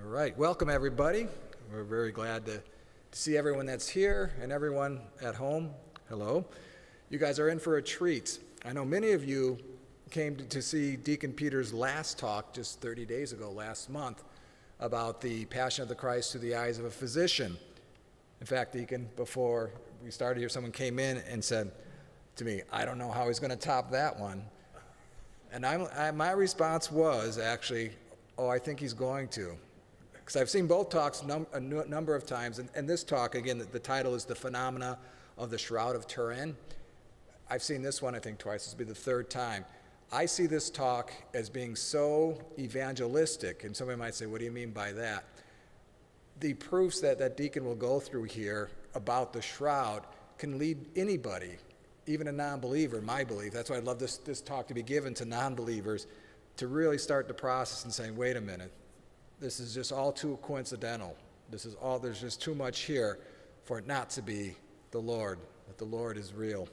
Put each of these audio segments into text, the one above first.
All right, welcome everybody. We're very glad to see everyone that's here and everyone at home. Hello. You guys are in for a treat. I know many of you came to see Deacon Peter's last talk just 30 days ago, last month, about the Passion of the Christ through the eyes of a physician. In fact, Deacon, before we started here, someone came in and said to me, I don't know how he's going to top that one. And my response was actually, oh, I think he's going to. Because I've seen both talks a number of times, and this talk, again, the title is The Phenomena of the Shroud of Turin. I've seen this one, I think, twice. This will be the third time. I see this talk as being so evangelistic, and somebody might say, what do you mean by that? The proofs that Deacon will go through here about the shroud can lead anybody, even a non-believer, my belief. That's why I'd love this talk to be given to non-believers, to really start the process and saying, wait a minute, this is just all too coincidental. There's just too much here for it not to be the Lord, that the Lord is real.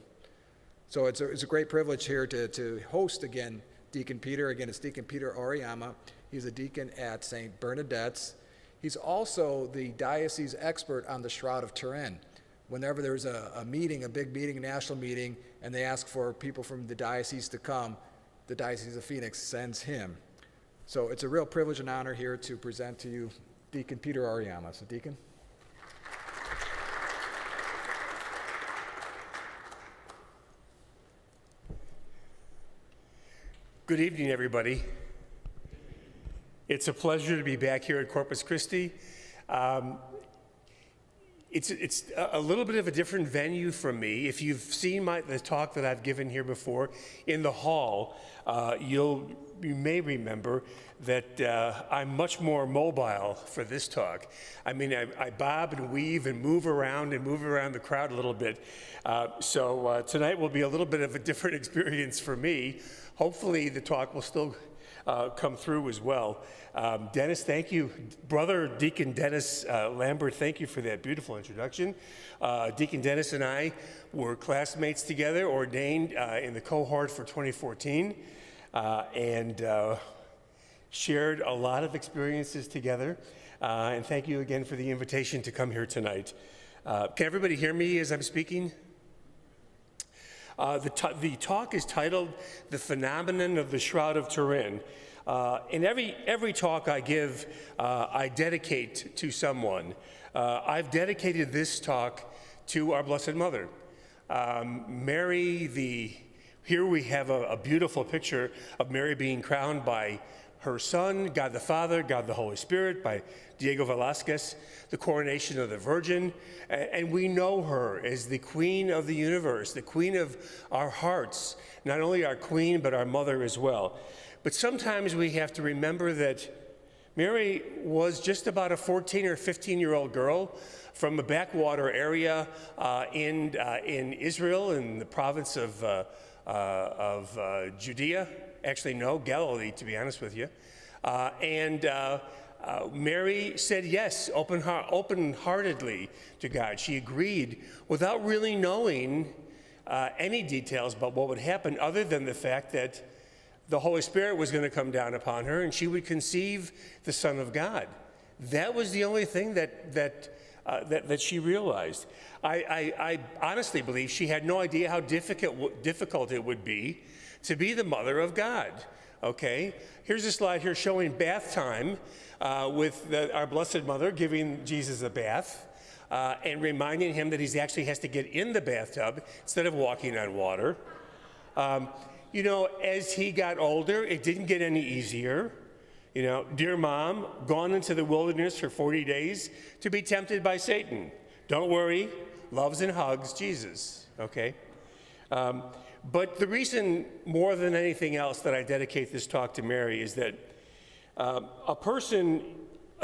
So it's a great privilege here to host again Deacon Peter. Again, it's Deacon Peter Oriyama. He's a deacon at St. Bernadette's. He's also the diocese expert on the Shroud of Turin. Whenever there's a meeting, a big meeting, a national meeting, and they ask for people from the diocese to come, the Diocese of Phoenix sends him. So it's a real privilege and honor here to present to you Deacon Peter Oriyama. So Deacon. Good evening, everybody. It's a pleasure to be back here at Corpus Christi. It's a little bit of a different venue from me. If you've seen the talk that I've given here before in the hall, you may remember that I'm much more mobile for this talk. I mean, I bob and weave and move around the crowd a little bit. So tonight will be a little bit of a different experience for me. Hopefully the talk will still come through as well. Dennis, thank you. Brother Deacon Dennis Lambert, thank you for that beautiful introduction. Deacon Dennis and I were classmates together, ordained in the cohort for 2014, and shared a lot of experiences together. And thank you again for the invitation to come here tonight. Can everybody hear me as I'm speaking? The talk is titled The Phenomenon of the Shroud of Turin. In every talk I give, I dedicate to someone. I've dedicated this talk to our Blessed Mother. Mary, here we have a beautiful picture of Mary being crowned by her Son, God the Father, God the Holy Spirit, by Diego Velázquez, the coronation of the Virgin, and we know her as the Queen of the universe, the Queen of our hearts, not only our Queen, but our Mother as well. But sometimes we have to remember that Mary was just about a 14 or 15-year-old girl from a backwater area in Israel, in the province of Judea. Actually, no, Galilee, to be honest with you. Mary said yes, open-heartedly to God. She agreed without really knowing any details about what would happen, other than the fact that the Holy Spirit was going to come down upon her and she would conceive the Son of God. That was the only thing that she realized. I honestly believe she had no idea how difficult it would be to be the mother of God. Okay, here's a slide here showing bath time with our Blessed Mother giving Jesus a bath and reminding him that he actually has to get in the bathtub instead of walking on water. You know, as he got older, it didn't get any easier. You know, dear mom, gone into the wilderness for 40 days to be tempted by Satan. Don't worry, loves and hugs Jesus, okay? But the reason, more than anything else, that I dedicate this talk to Mary is that a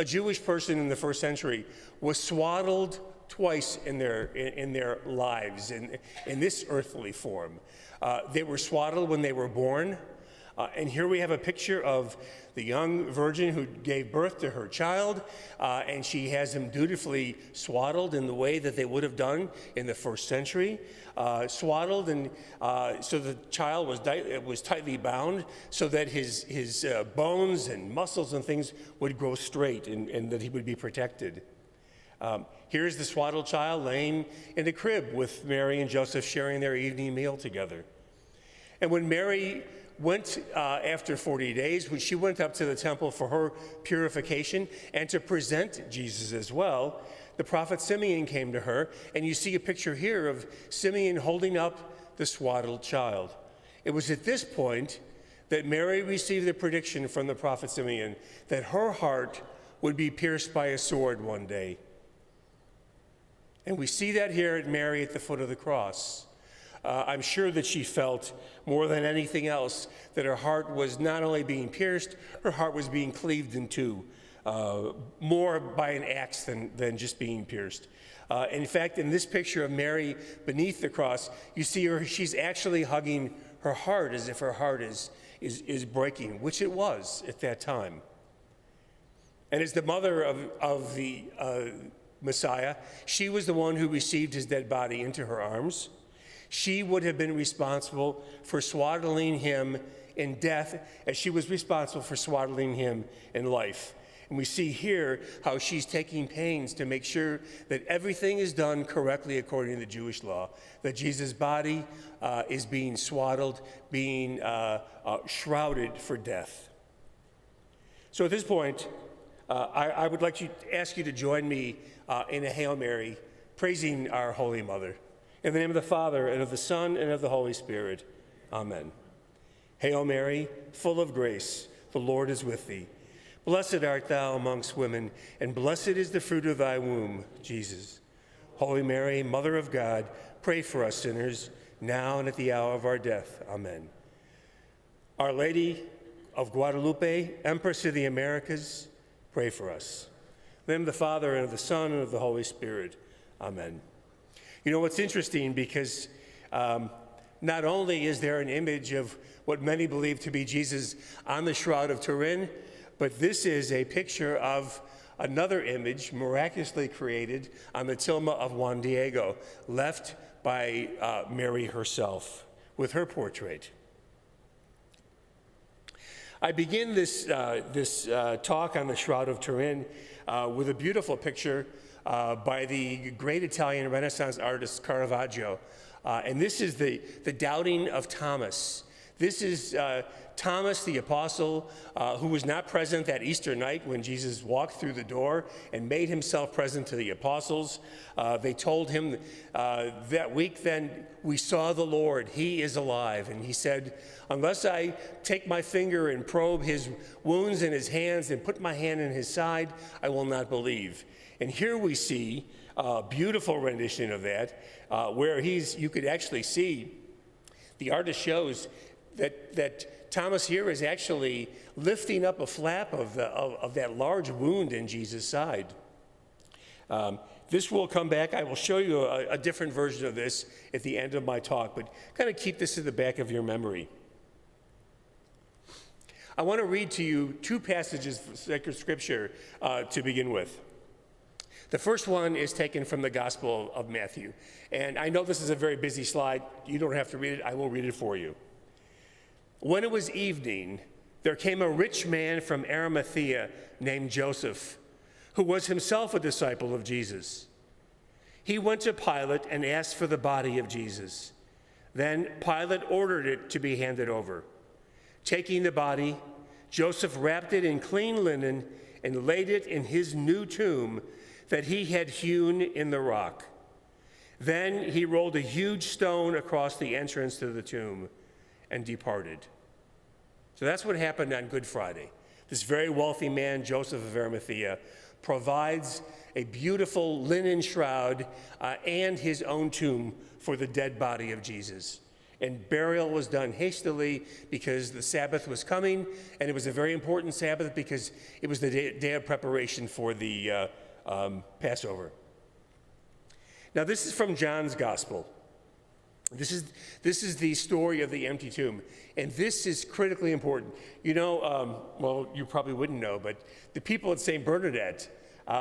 Jewish person in the first century was swaddled twice in their lives in this earthly form. They were swaddled when they were born, And here we have a picture of the young virgin who gave birth to her child, and she has him dutifully swaddled in the way that they would have done in the first century, swaddled, and so the child was tightly bound so that his bones and muscles and things would grow straight and that he would be protected. Here's the swaddled child laying in a crib with Mary and Joseph sharing their evening meal together. And when Mary went after 40 days, when she went up to the temple for her purification and to present Jesus as well, the prophet Simeon came to her, and you see a picture here of Simeon holding up the swaddled child. It was at this point that Mary received the prediction from the prophet Simeon that her heart would be pierced by a sword one day. And we see that here at Mary at the foot of the cross. I'm sure that she felt more than anything else that her heart was not only being pierced, her heart was being cleaved in two, more by an axe than just being pierced. In fact, in this picture of Mary beneath the cross, you see her, she's actually hugging her heart as if her heart is breaking, which it was at that time. And as the mother of the Messiah, she was the one who received his dead body into her arms. She would have been responsible for swaddling him in death as she was responsible for swaddling him in life. And we see here how she's taking pains to make sure that everything is done correctly according to the Jewish law, that Jesus' body is being swaddled, being shrouded for death. So at this point, I would like to ask you to join me in a Hail Mary, praising our Holy Mother. In the name of the Father, and of the Son, and of the Holy Spirit. Amen. Hail Mary, full of grace, the Lord is with thee. Blessed art thou amongst women, and blessed is the fruit of thy womb, Jesus. Holy Mary, Mother of God, pray for us sinners, now and at the hour of our death. Amen. Our Lady of Guadalupe, Empress of the Americas, pray for us. In the name of the Father, and of the Son, and of the Holy Spirit. Amen. You know, what's interesting, because not only is there an image of what many believe to be Jesus on the Shroud of Turin, but this is a picture of another image miraculously created on the tilma of Juan Diego, left by Mary herself with her portrait. I begin this talk on the Shroud of Turin with a beautiful picture by the great Italian Renaissance artist Caravaggio. And this is the doubting of Thomas. This is Thomas the apostle who was not present that Easter night when Jesus walked through the door and made himself present to the apostles. They told him that week then, we saw the Lord, he is alive. And he said, unless I take my finger and probe his wounds in his hands and put my hand in his side, I will not believe. And here we see a beautiful rendition of that, where you could actually see, the artist shows that Thomas here is actually lifting up a flap of that large wound in Jesus' side. This will come back. I will show you a different version of this at the end of my talk, but kind of keep this in the back of your memory. I want to read to you two passages of sacred scripture to begin with. The first one is taken from the Gospel of Matthew. And I know this is a very busy slide. You don't have to read it. I will read it for you. When it was evening, there came a rich man from Arimathea named Joseph, who was himself a disciple of Jesus. He went to Pilate and asked for the body of Jesus. Then Pilate ordered it to be handed over. Taking the body, Joseph wrapped it in clean linen and laid it in his new tomb that he had hewn in the rock. Then he rolled a huge stone across the entrance to the tomb and departed. So that's what happened on Good Friday. This very wealthy man, Joseph of Arimathea, provides a beautiful linen shroud and his own tomb for the dead body of Jesus. And burial was done hastily because the Sabbath was coming, and it was a very important Sabbath because it was the day of preparation for the Passover. Now, this is from John's Gospel. This is the story of the empty tomb, and this is critically important. You know, well, you probably wouldn't know, but the people at St. Bernadette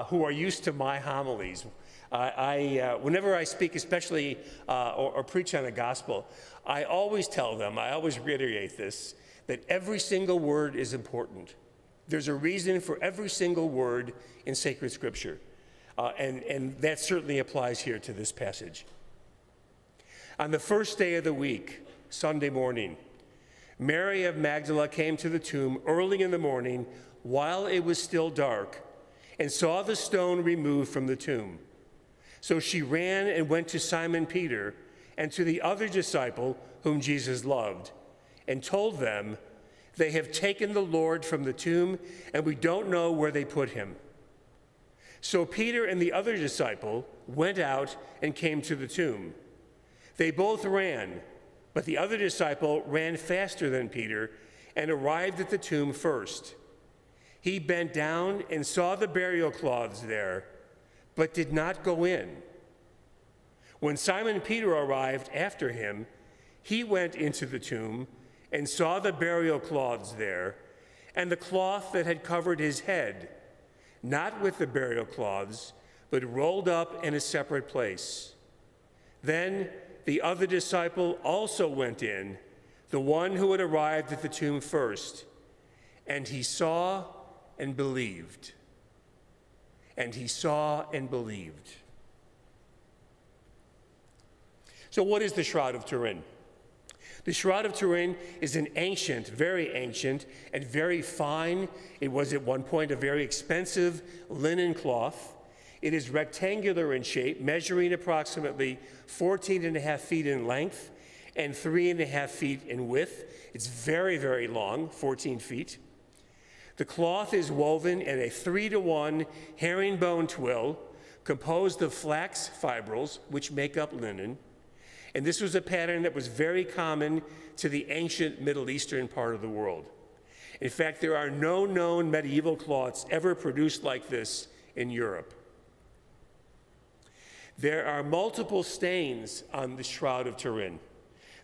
who are used to my homilies, whenever I speak, especially or preach on the gospel, I always tell them, I always reiterate this, that every single word is important. There's a reason for every single word in sacred scripture, and that certainly applies here to this passage. On the first day of the week, Sunday morning, Mary of Magdala came to the tomb early in the morning while it was still dark and saw the stone removed from the tomb. So she ran and went to Simon Peter and to the other disciple whom Jesus loved and told them, "They have taken the Lord from the tomb and we don't know where they put him." So Peter and the other disciple went out and came to the tomb. They both ran, but the other disciple ran faster than Peter and arrived at the tomb first. He bent down and saw the burial cloths there, but did not go in. When Simon Peter arrived after him, he went into the tomb and saw the burial cloths there, and the cloth that had covered his head, not with the burial cloths, but rolled up in a separate place. Then the other disciple also went in, the one who had arrived at the tomb first, and he saw and believed. And he saw and believed. So what is the Shroud of Turin? The Shroud of Turin is an ancient, very ancient, and very fine, it was at one point a very expensive linen cloth. It is rectangular in shape, measuring approximately 14.5 feet in length and 3.5 feet in width. It's very, very long, 14 feet. The cloth is woven in a 3-to-1 herringbone twill composed of flax fibrils, which make up linen. And this was a pattern that was very common to the ancient Middle Eastern part of the world. In fact, there are no known medieval cloths ever produced like this in Europe. There are multiple stains on the Shroud of Turin.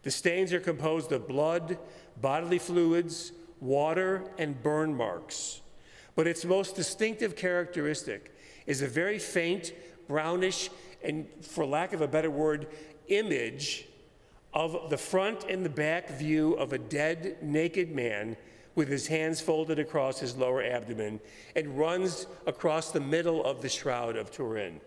The stains are composed of blood, bodily fluids, water, and burn marks. But its most distinctive characteristic is a very faint, brownish, and for lack of a better word, image of the front and the back view of a dead, naked man with his hands folded across his lower abdomen and runs across the middle of the Shroud of Turin.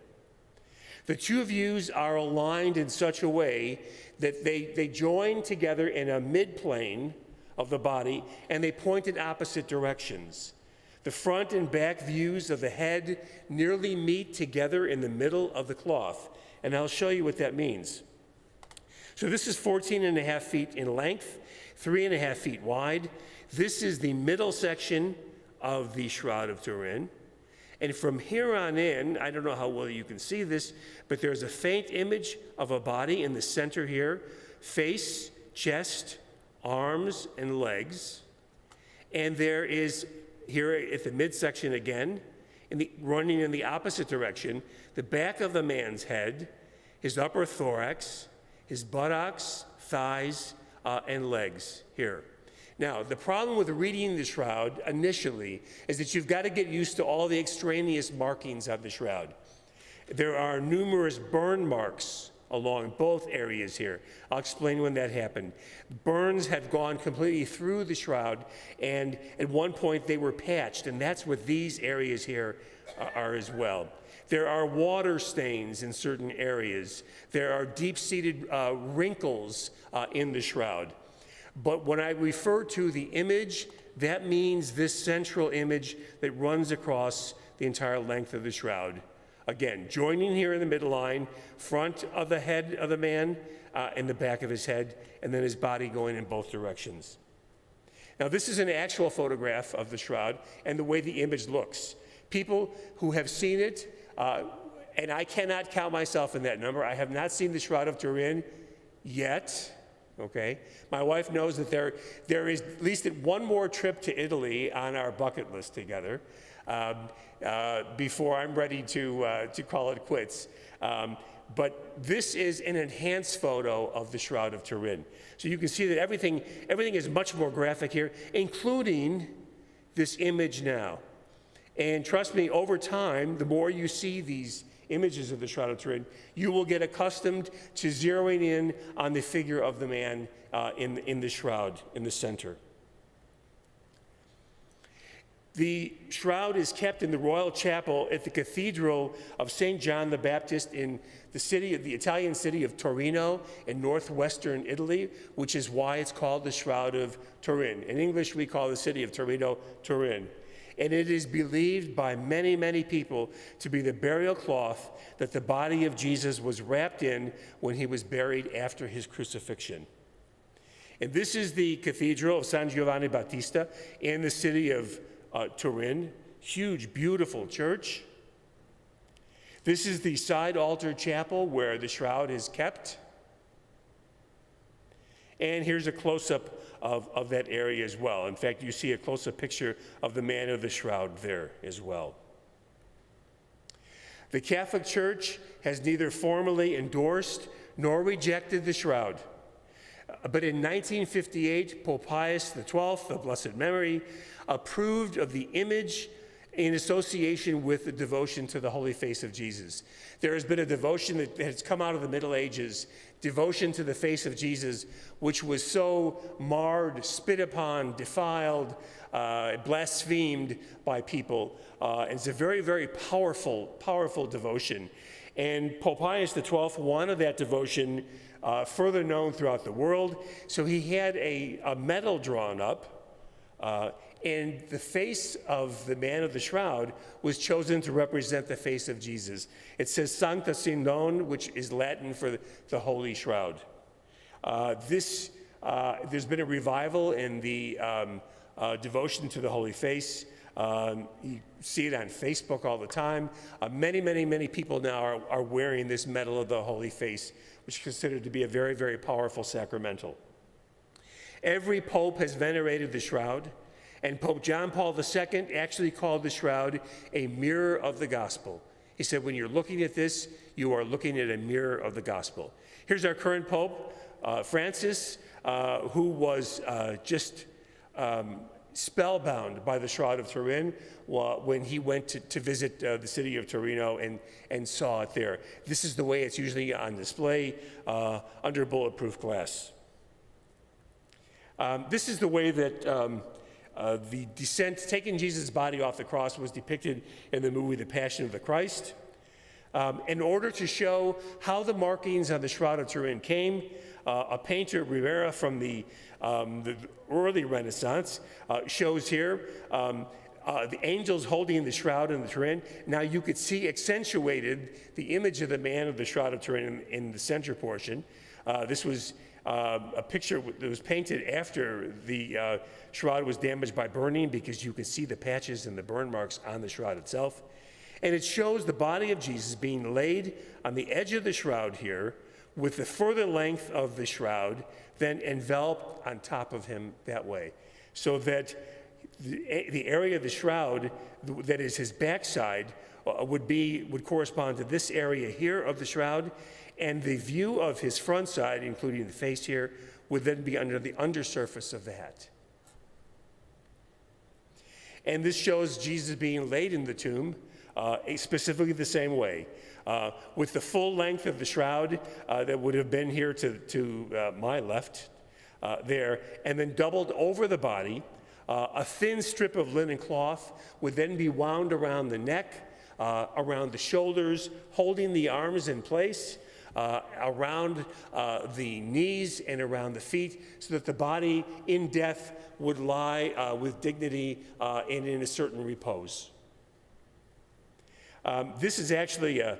The two views are aligned in such a way that they join together in a midplane of the body, and they point in opposite directions. The front and back views of the head nearly meet together in the middle of the cloth, and I'll show you what that means. So this is 14.5 feet in length, 3.5 feet wide. This is the middle section of the Shroud of Turin. And from here on in, I don't know how well you can see this, but there's a faint image of a body in the center here, face, chest, arms, and legs. And there is, here at the midsection again, running in the opposite direction, the back of the man's head, his upper thorax, his buttocks, thighs, and legs here. Now, the problem with reading the shroud initially is that you've got to get used to all the extraneous markings of the shroud. There are numerous burn marks along both areas here. I'll explain when that happened. Burns have gone completely through the shroud, and at one point they were patched, and that's what these areas here are as well. There are water stains in certain areas. There are deep-seated wrinkles in the shroud. But when I refer to the image, that means this central image that runs across the entire length of the shroud. Again, joining here in the midline, front of the head of the man and the back of his head, and then his body going in both directions. Now, this is an actual photograph of the shroud and the way the image looks. People who have seen it, and I cannot count myself in that number. I have not seen the Shroud of Turin yet. Okay, my wife knows that there is at least one more trip to Italy on our bucket list together before I'm ready to call it quits. But this is an enhanced photo of the Shroud of Turin. So you can see that everything is much more graphic here, including this image now. And trust me, over time, the more you see these images of the Shroud of Turin, you will get accustomed to zeroing in on the figure of the man in the shroud in the center. The shroud is kept in the royal chapel at the Cathedral of St. John the Baptist in the Italian city of Torino in northwestern Italy, which is why it's called the Shroud of Turin. In English, we call the city of Torino, Turin. And it is believed by many, many people to be the burial cloth that the body of Jesus was wrapped in when he was buried after his crucifixion. And this is the Cathedral of San Giovanni Battista in the city of Turin. Huge, beautiful church. This is the side altar chapel where the shroud is kept. And here's a close-up of that area as well. In fact, you see a close-up picture of the man of the shroud there as well. The Catholic Church has neither formally endorsed nor rejected the shroud. But in 1958, Pope Pius XII, of blessed memory, approved of the image in association with the devotion to the Holy Face of Jesus. There has been a devotion that has come out of the Middle Ages, devotion to the face of Jesus, which was so marred, spit upon, defiled, blasphemed by people. It's a very, very powerful, powerful devotion. And Pope Pius XII wanted that devotion further known throughout the world, so he had a medal drawn up, and the face of the man of the shroud was chosen to represent the face of Jesus. It says Sancta Sindon, which is Latin for the Holy Shroud. There's been a revival in the devotion to the Holy Face. You see it on Facebook all the time. Many people now are wearing this medal of the Holy Face, which is considered to be a very, very powerful sacramental. Every pope has venerated the shroud, and Pope John Paul II actually called the shroud a mirror of the gospel. He said, when you're looking at this, you are looking at a mirror of the gospel. Here's our current pope, Francis, who was just spellbound by the Shroud of Turin when he went to visit the city of Torino and saw it there. This is the way it's usually on display under bulletproof glass. This is the way that the descent, taking Jesus' body off the cross, was depicted in the movie The Passion of the Christ. In order to show how the markings on the Shroud of Turin came, a painter, Rivera, from the early Renaissance, shows here the angels holding the Shroud in the Turin. Now you could see accentuated the image of the man of the Shroud of Turin in the center portion. This was a picture that was painted after the shroud was damaged by burning, because you can see the patches and the burn marks on the shroud itself. And it shows the body of Jesus being laid on the edge of the shroud here, with the further length of the shroud then enveloped on top of him that way, so that the area of the shroud that is his backside would correspond to this area here of the shroud, and the view of his front side, including the face here, would then be under the undersurface of the hat. And this shows Jesus being laid in the tomb, specifically the same way, with the full length of the shroud that would have been here to my left there, and then doubled over the body. A thin strip of linen cloth would then be wound around the neck, around the shoulders, holding the arms in place, around the knees and around the feet, so that the body in death would lie with dignity and in a certain repose. This is actually a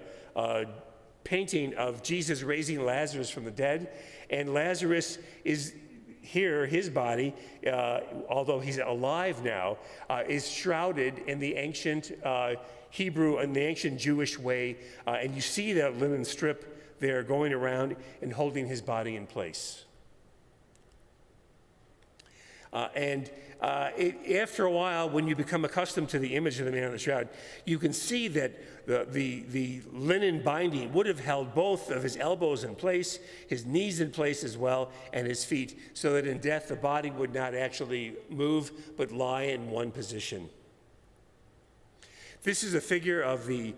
painting of Jesus raising Lazarus from the dead, and Lazarus is here, his body, although he's alive now, is shrouded in the ancient Hebrew and the ancient Jewish way, and you see that linen strip there going around and holding his body in place. And After a while, when you become accustomed to the image of the man on the shroud, you can see that the linen binding would have held both of his elbows in place, his knees in place as well, and his feet, so that in death the body would not actually move but lie in one position. This is a figure of the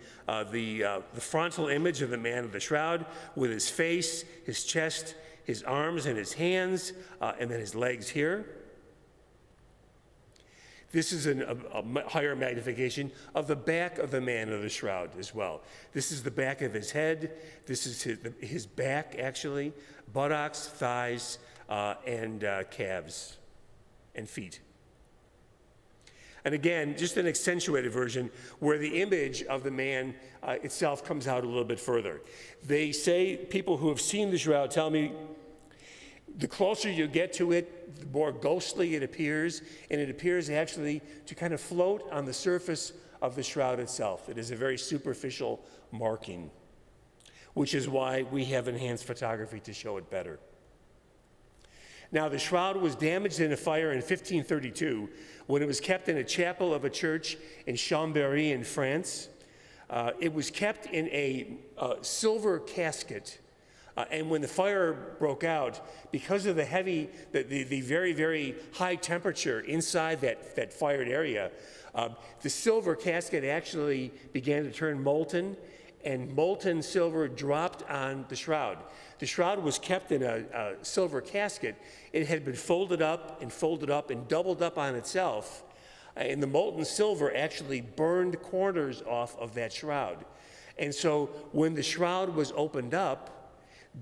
frontal image of the man of the shroud, with his face, his chest, his arms, and his hands, and then his legs here. This is a higher magnification of the back of the man of the shroud as well. This is the back of his head. This is his back, actually, buttocks, thighs, and calves and feet. And again, just an accentuated version where the image of the man itself comes out a little bit further. They say, people who have seen the shroud tell me, the closer you get to it, the more ghostly it appears, and it appears actually to kind of float on the surface of the shroud itself. It is a very superficial marking, which is why we have enhanced photography to show it better. Now, the shroud was damaged in a fire in 1532 when it was kept in a chapel of a church in Chambéry in France. It was kept in a silver casket. And when the fire broke out, because of the very, very high temperature inside that fired area, the silver casket actually began to turn molten, and molten silver dropped on the shroud. The shroud was kept in a silver casket. It had been folded up and doubled up on itself, and the molten silver actually burned corners off of that shroud. And so when the shroud was opened up,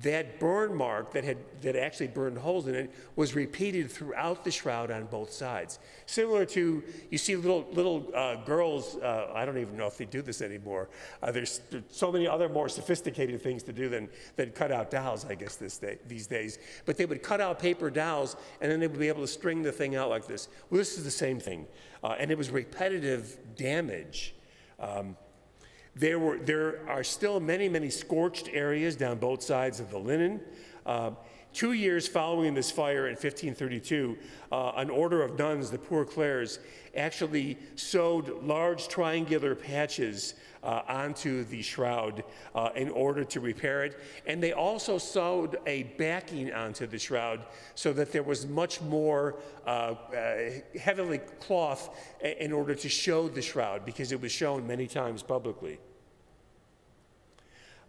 that burn mark that actually burned holes in it was repeated throughout the shroud on both sides. Similar to, you see little girls, I don't even know if they do this anymore. There's so many other more sophisticated things to do than cut out dolls, I guess, these days. But they would cut out paper dolls, and then they would be able to string the thing out like this. Well, this is the same thing. And it was repetitive damage. There are still many, many scorched areas down both sides of the linen. 2 years following this fire in 1532, an order of nuns, the Poor Clares, actually sewed large triangular patches onto the shroud in order to repair it. And they also sewed a backing onto the shroud so that there was much more heavily cloth in order to show the shroud, because it was shown many times publicly.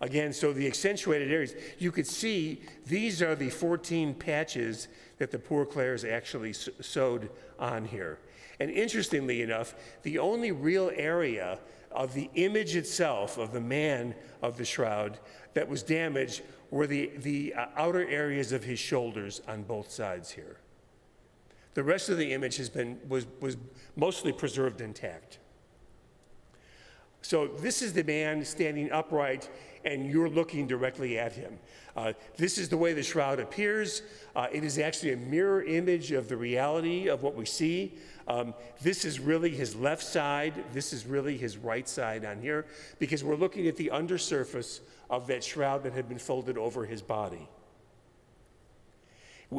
Again, so the accentuated areas, you could see these are the 14 patches that the Poor Clares actually sewed on here. And interestingly enough, the only real area of the image itself of the man of the shroud that was damaged were the outer areas of his shoulders on both sides here. The rest of the image was mostly preserved intact. So this is the man standing upright, and you're looking directly at him. This is the way the shroud appears. It is actually a mirror image of the reality of what we see. This is really his left side. This is really his right side on here, because we're looking at the undersurface of that shroud that had been folded over his body.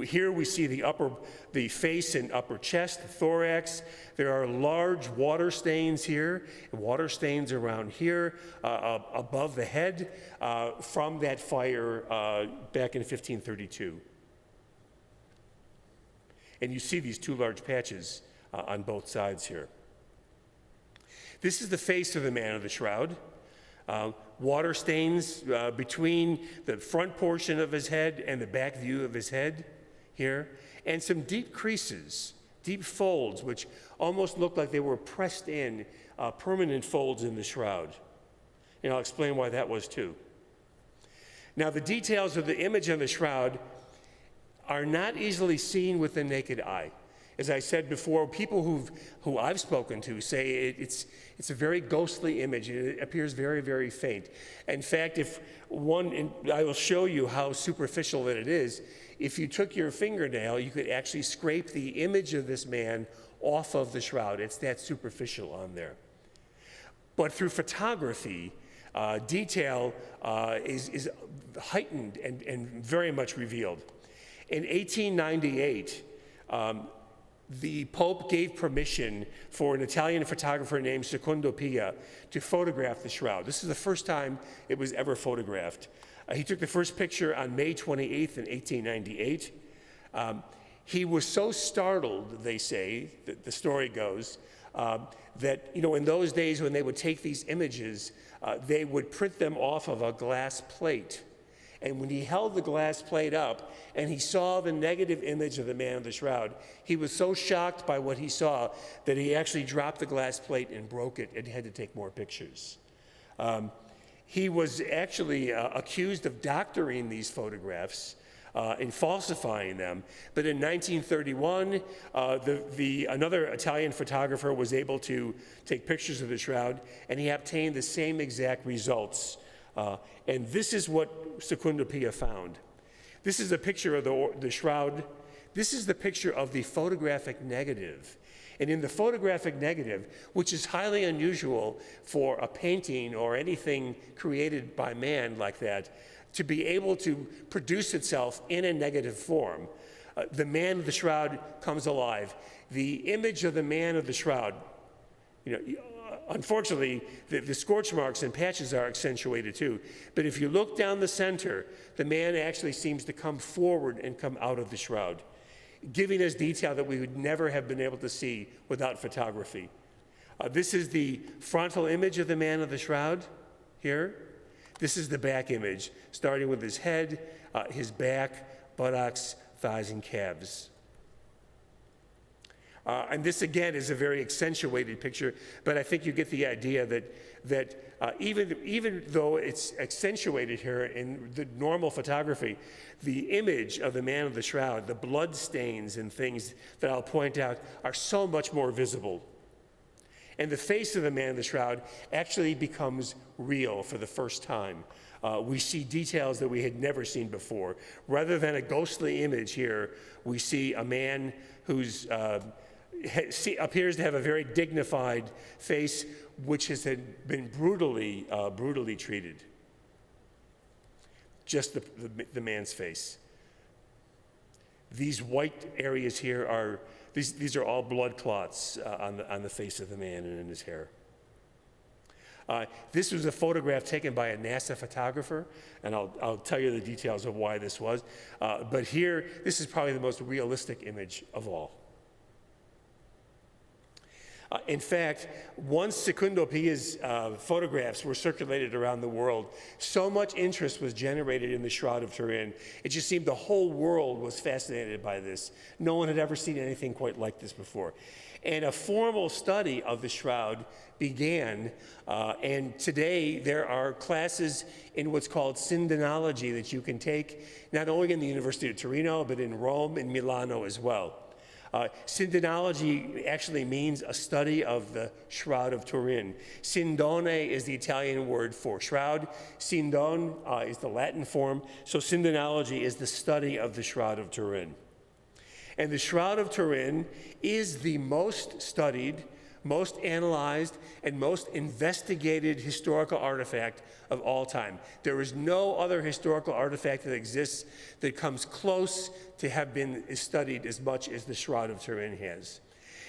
Here we see the face and upper chest, the thorax. There are large water stains here, and water stains around here above the head from that fire back in 1532. And you see these two large patches on both sides here. This is the face of the man of the shroud. Water stains between the front portion of his head and the back view of his head here, and some deep creases, deep folds, which almost look like they were pressed in, permanent folds in the shroud. And I'll explain why that was too. Now, the details of the image on the shroud are not easily seen with the naked eye. As I said before, people who I've spoken to say it's a very ghostly image. It appears very, very faint. In fact, I will show you how superficial that it is. If you took your fingernail, you could actually scrape the image of this man off of the shroud. It's that superficial on there. But through photography, detail is heightened and very much revealed. In 1898, the Pope gave permission for an Italian photographer named Secondo Pia to photograph the shroud. This is the first time it was ever photographed. He took the first picture on May 28th in 1898. He was so startled, they say, the story goes, that in those days when they would take these images, they would print them off of a glass plate. And when he held the glass plate up and he saw the negative image of the man of the shroud, he was so shocked by what he saw that he actually dropped the glass plate and broke it and had to take more pictures. He was actually accused of doctoring these photographs and falsifying them. But in 1931, another Italian photographer was able to take pictures of the shroud, and he obtained the same exact results. And this is what Secondo Pia found. This is a picture of the shroud. This is the picture of the photographic negative. And in the photographic negative, which is highly unusual for a painting or anything created by man like that, to be able to produce itself in a negative form, the man of the shroud comes alive. The image of the man of the shroud, unfortunately, the scorch marks and patches are accentuated too. But if you look down the center, the man actually seems to come forward and come out of the shroud, giving us detail that we would never have been able to see without photography. This is the frontal image of the man of the shroud here. This is the back image, starting with his head, his back, buttocks, thighs, and calves. And this, again, is a very accentuated picture, but I think you get the idea that even though it's accentuated here in the normal photography, the image of the man of the shroud, the blood stains and things that I'll point out, are so much more visible. And the face of the man of the shroud actually becomes real for the first time. We see details that we had never seen before. Rather than a ghostly image here, we see a man who's appears to have a very dignified face, which has been brutally treated. Just the man's face. These white areas here are these are all blood clots on the face of the man and in his hair. This was a photograph taken by a NASA photographer, and I'll tell you the details of why this was. But here, this is probably the most realistic image of all. In fact, once Secondo Pia's photographs were circulated around the world, so much interest was generated in the Shroud of Turin. It just seemed the whole world was fascinated by this. No one had ever seen anything quite like this before. And a formal study of the shroud began, and today there are classes in what's called syndenology that you can take, not only in the University of Torino, but in Rome and Milano as well. Syndenology actually means a study of the Shroud of Turin. Sindone is the Italian word for shroud. Sindon is the Latin form. So syndenology is the study of the Shroud of Turin. And the Shroud of Turin is the most studied, most analyzed, and most investigated historical artifact of all time. There is no other historical artifact that exists that comes close to have been studied as much as the Shroud of Turin has.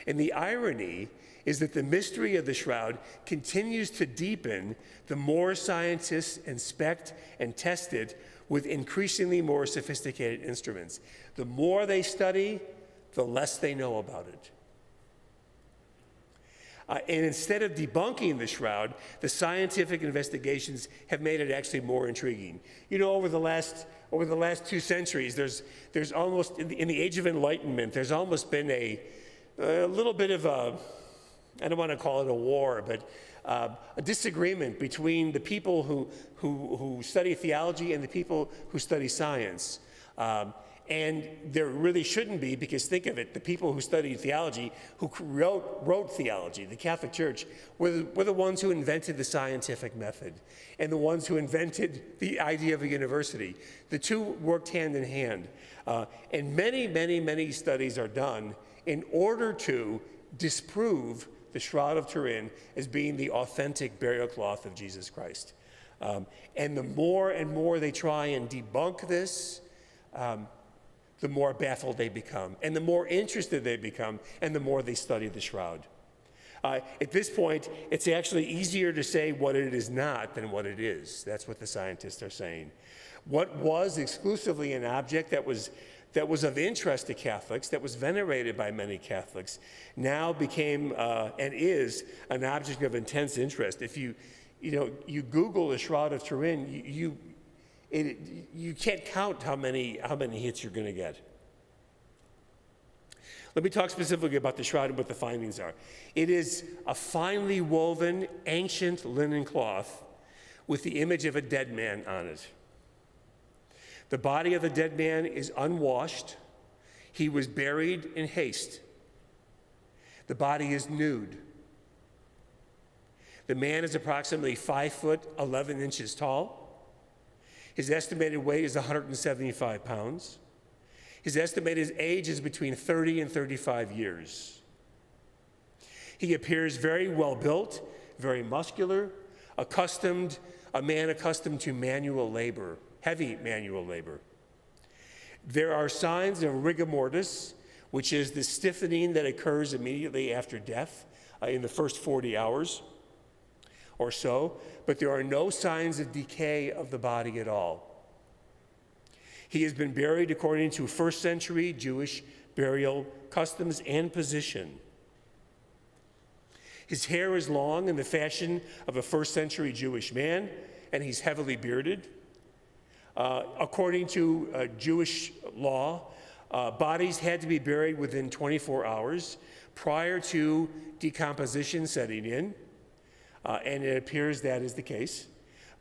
And the irony is that the mystery of the shroud continues to deepen the more scientists inspect and test it with increasingly more sophisticated instruments. The more they study, the less they know about it. And instead of debunking the shroud, the scientific investigations have made it actually more intriguing. You know, over the last 2 centuries, there's almost, in the Age of Enlightenment, there's almost been a little bit of a, I don't want to call it a war, but a disagreement between the people who study theology and the people who study science. And there really shouldn't be, because think of it, the people who studied theology, who wrote theology, the Catholic Church, were the ones who invented the scientific method and the ones who invented the idea of a university. The two worked hand in hand. And many studies are done in order to disprove the Shroud of Turin as being the authentic burial cloth of Jesus Christ. And the more and more they try and debunk this, the more baffled they become, and the more interested they become, and the more they study the shroud. At this point, it's actually easier to say what it is not than what it is. That's what the scientists are saying. What was exclusively an object that was of interest to Catholics, that was venerated by many Catholics, now became and is an object of intense interest. If you Google the Shroud of Turin, you can't count how many hits you're going to get. Let me talk specifically about the shroud and what the findings are. It is a finely woven, ancient linen cloth with the image of a dead man on it. The body of the dead man is unwashed. He was buried in haste. The body is nude. The man is approximately 5 foot 11 inches tall. His estimated weight is 175 pounds. His estimated age is between 30 and 35 years. He appears very well built, very muscular, a man accustomed to manual labor, heavy manual labor. There are signs of rigor mortis, which is the stiffening that occurs immediately after death in the first 40 hours or so, but there are no signs of decay of the body at all. He has been buried according to first century Jewish burial customs and position. His hair is long in the fashion of a first century Jewish man, and he's heavily bearded. According to Jewish law, bodies had to be buried within 24 hours prior to decomposition setting in, and it appears that is the case.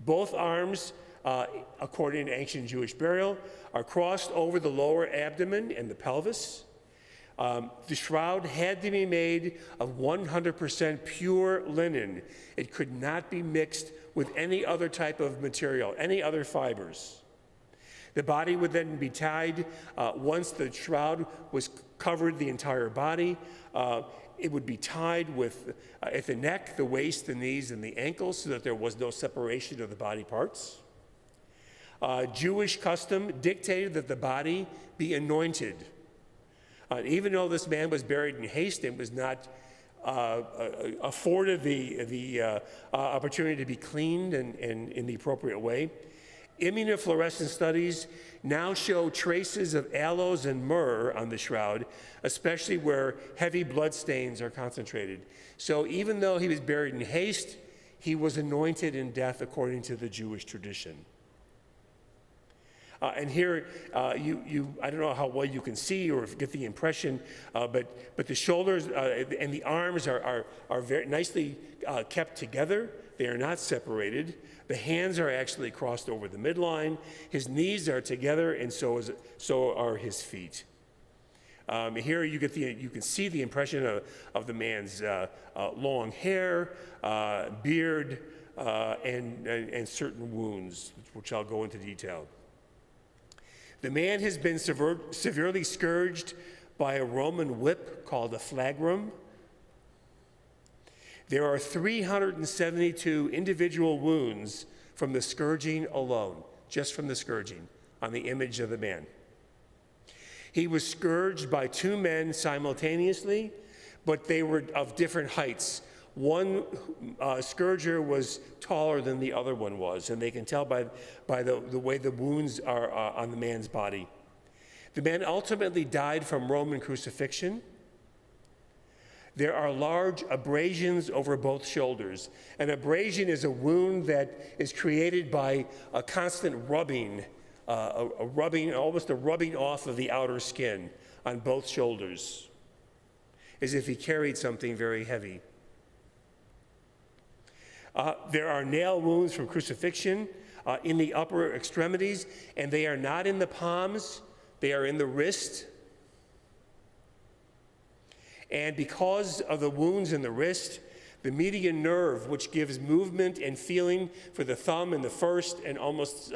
Both arms, according to ancient Jewish burial, are crossed over the lower abdomen and the pelvis. The shroud had to be made of 100% pure linen. It could not be mixed with any other type of material, any other fibers. The body would then be tied, once the shroud was covered the entire body, it would be tied at the neck, the waist, the knees, and the ankles so that there was no separation of the body parts. Jewish custom dictated that the body be anointed. Even though this man was buried in haste and was not afforded the opportunity to be cleaned and in the appropriate way, immunofluorescence studies now show traces of aloes and myrrh on the shroud, especially where heavy blood stains are concentrated. So even though he was buried in haste, he was anointed in death according to the Jewish tradition. And here, I don't know how well you can see or get the impression, but the shoulders and the arms are very nicely kept together. They are not separated. The hands are actually crossed over the midline. His knees are together, and so are his feet. Here you can see the impression of the man's long hair, beard, and certain wounds, which I'll go into detail. The man has been severely scourged by a Roman whip called a flagrum. There are 372 individual wounds from the scourging alone, just from the scourging, on the image of the man. He was scourged by 2 men simultaneously, but they were of different heights. One scourger was taller than the other one was, and they can tell by the way the wounds are on the man's body. The man ultimately died from Roman crucifixion. There are large abrasions over both shoulders. An abrasion is a wound that is created by a constant rubbing, almost a rubbing off of the outer skin on both shoulders, as if he carried something very heavy. There are nail wounds from crucifixion in the upper extremities, and they are not in the palms, they are in the wrist. And because of the wounds in the wrist, the median nerve, which gives movement and feeling for the thumb and the first and almost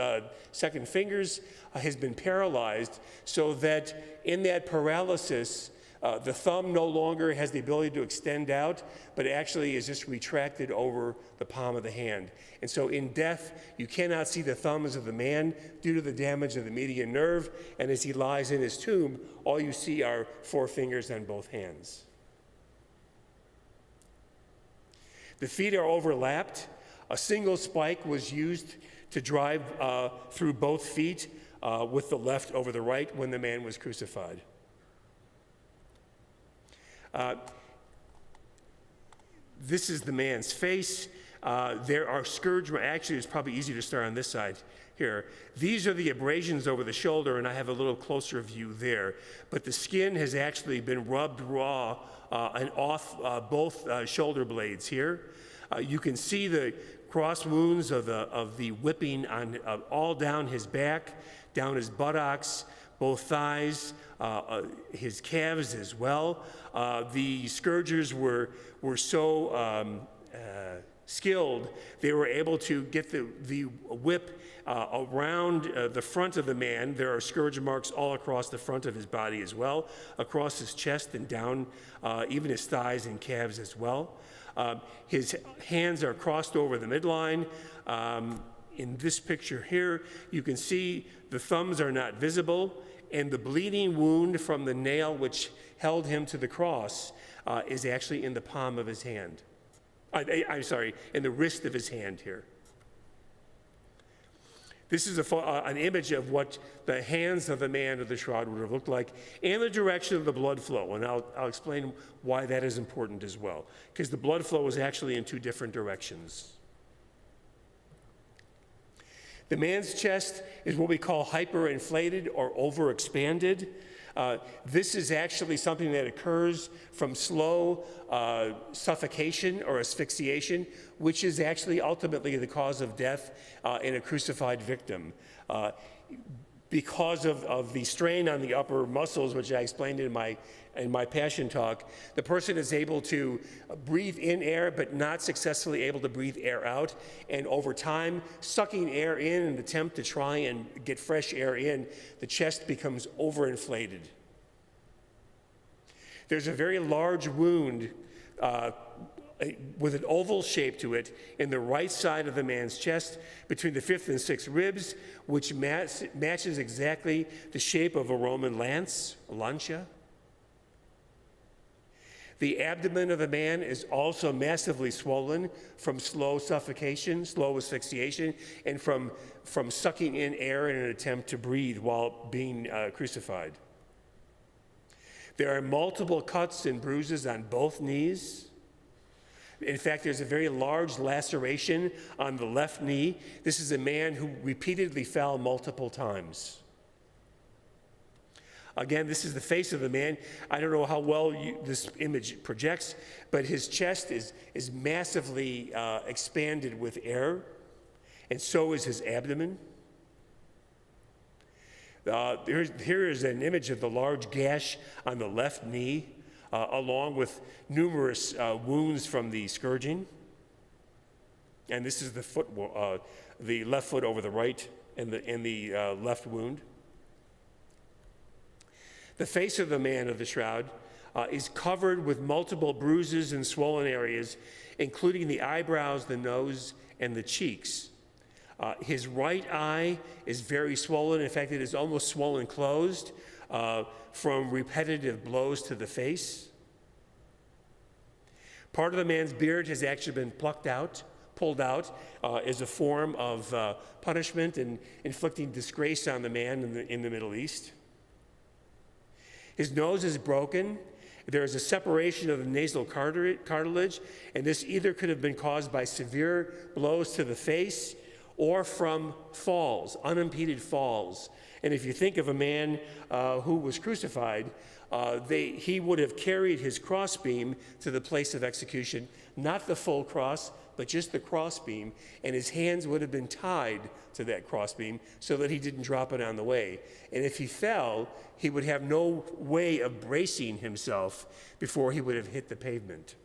second fingers, has been paralyzed, so that in that paralysis, The thumb no longer has the ability to extend out, but actually is just retracted over the palm of the hand. And so in death, you cannot see the thumbs of the man due to the damage of the median nerve, and as he lies in his tomb, all you see are 4 fingers on both hands. The feet are overlapped. A single spike was used to drive through both feet with the left over the right when the man was crucified. This is the man's face. There are scourge, actually it's probably easier to start on this side here. These are the abrasions over the shoulder, and I have a little closer view there. But the skin has actually been rubbed raw and off both shoulder blades here. You can see the cross wounds of the whipping on all down his back, down his buttocks, both thighs, his calves as well. The scourgers were so skilled, they were able to get the whip around the front of the man. There are scourge marks all across the front of his body as well, across his chest and down even his thighs and calves as well. His hands are crossed over the midline. In this picture here, you can see the thumbs are not visible, and the bleeding wound from the nail which held him to the cross is actually in the palm of his hand. I'm sorry, in the wrist of his hand here. This is an image of what the hands of the man of the shroud would have looked like and the direction of the blood flow. And I'll explain why that is important as well, because the blood flow is actually in 2 different directions. The man's chest is what we call hyperinflated or overexpanded. This is actually something that occurs from slow suffocation or asphyxiation, which is actually ultimately the cause of death in a crucified victim. Because of the strain on the upper muscles, which I explained in my passion talk, the person is able to breathe in air but not successfully able to breathe air out. And over time, sucking air in an attempt to try and get fresh air in, the chest becomes overinflated. There's a very large wound with an oval shape to it in the right side of the man's chest between the 5th and 6th ribs, which matches exactly the shape of a Roman lance, a lancia. The abdomen of the man is also massively swollen from slow suffocation, slow asphyxiation, and from sucking in air in an attempt to breathe while being crucified. There are multiple cuts and bruises on both knees. In fact, there's a very large laceration on the left knee. This is a man who repeatedly fell multiple times. Again, this is the face of the man. I don't know how well this image projects, but his chest is massively expanded with air, and so is his abdomen. Here is an image of the large gash on the left knee, along with numerous wounds from the scourging. And this is the left foot over the right and the left wound. The face of the man of the shroud is covered with multiple bruises and swollen areas, including the eyebrows, the nose, and the cheeks. His right eye is very swollen. In fact, it is almost swollen closed from repetitive blows to the face. Part of the man's beard has actually been pulled out as a form of punishment and inflicting disgrace on the man in the Middle East. His nose is broken. There is a separation of the nasal cartilage, and this either could have been caused by severe blows to the face or from falls, unimpeded falls. And if you think of a man who was crucified, he would have carried his crossbeam to the place of execution, not the full cross, but just the crossbeam, and his hands would have been tied to that crossbeam so that he didn't drop it on the way. And if he fell, he would have no way of bracing himself before he would have hit the pavement.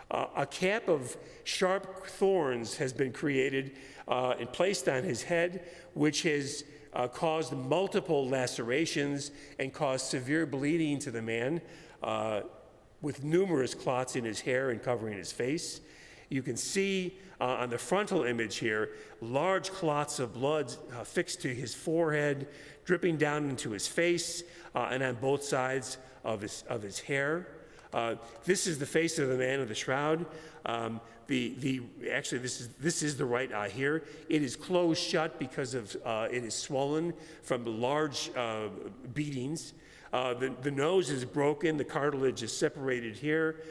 A cap of sharp thorns has been created and placed on his head, which has caused multiple lacerations and caused severe bleeding to the man, with numerous clots in his hair and covering his face. You can see on the frontal image here, large clots of blood fixed to his forehead, dripping down into his face and on both sides of his hair. This is the face of the man of the shroud. Actually, this is the right eye here. It is closed shut because of it is swollen from large beatings. The nose is broken. The cartilage is separated here.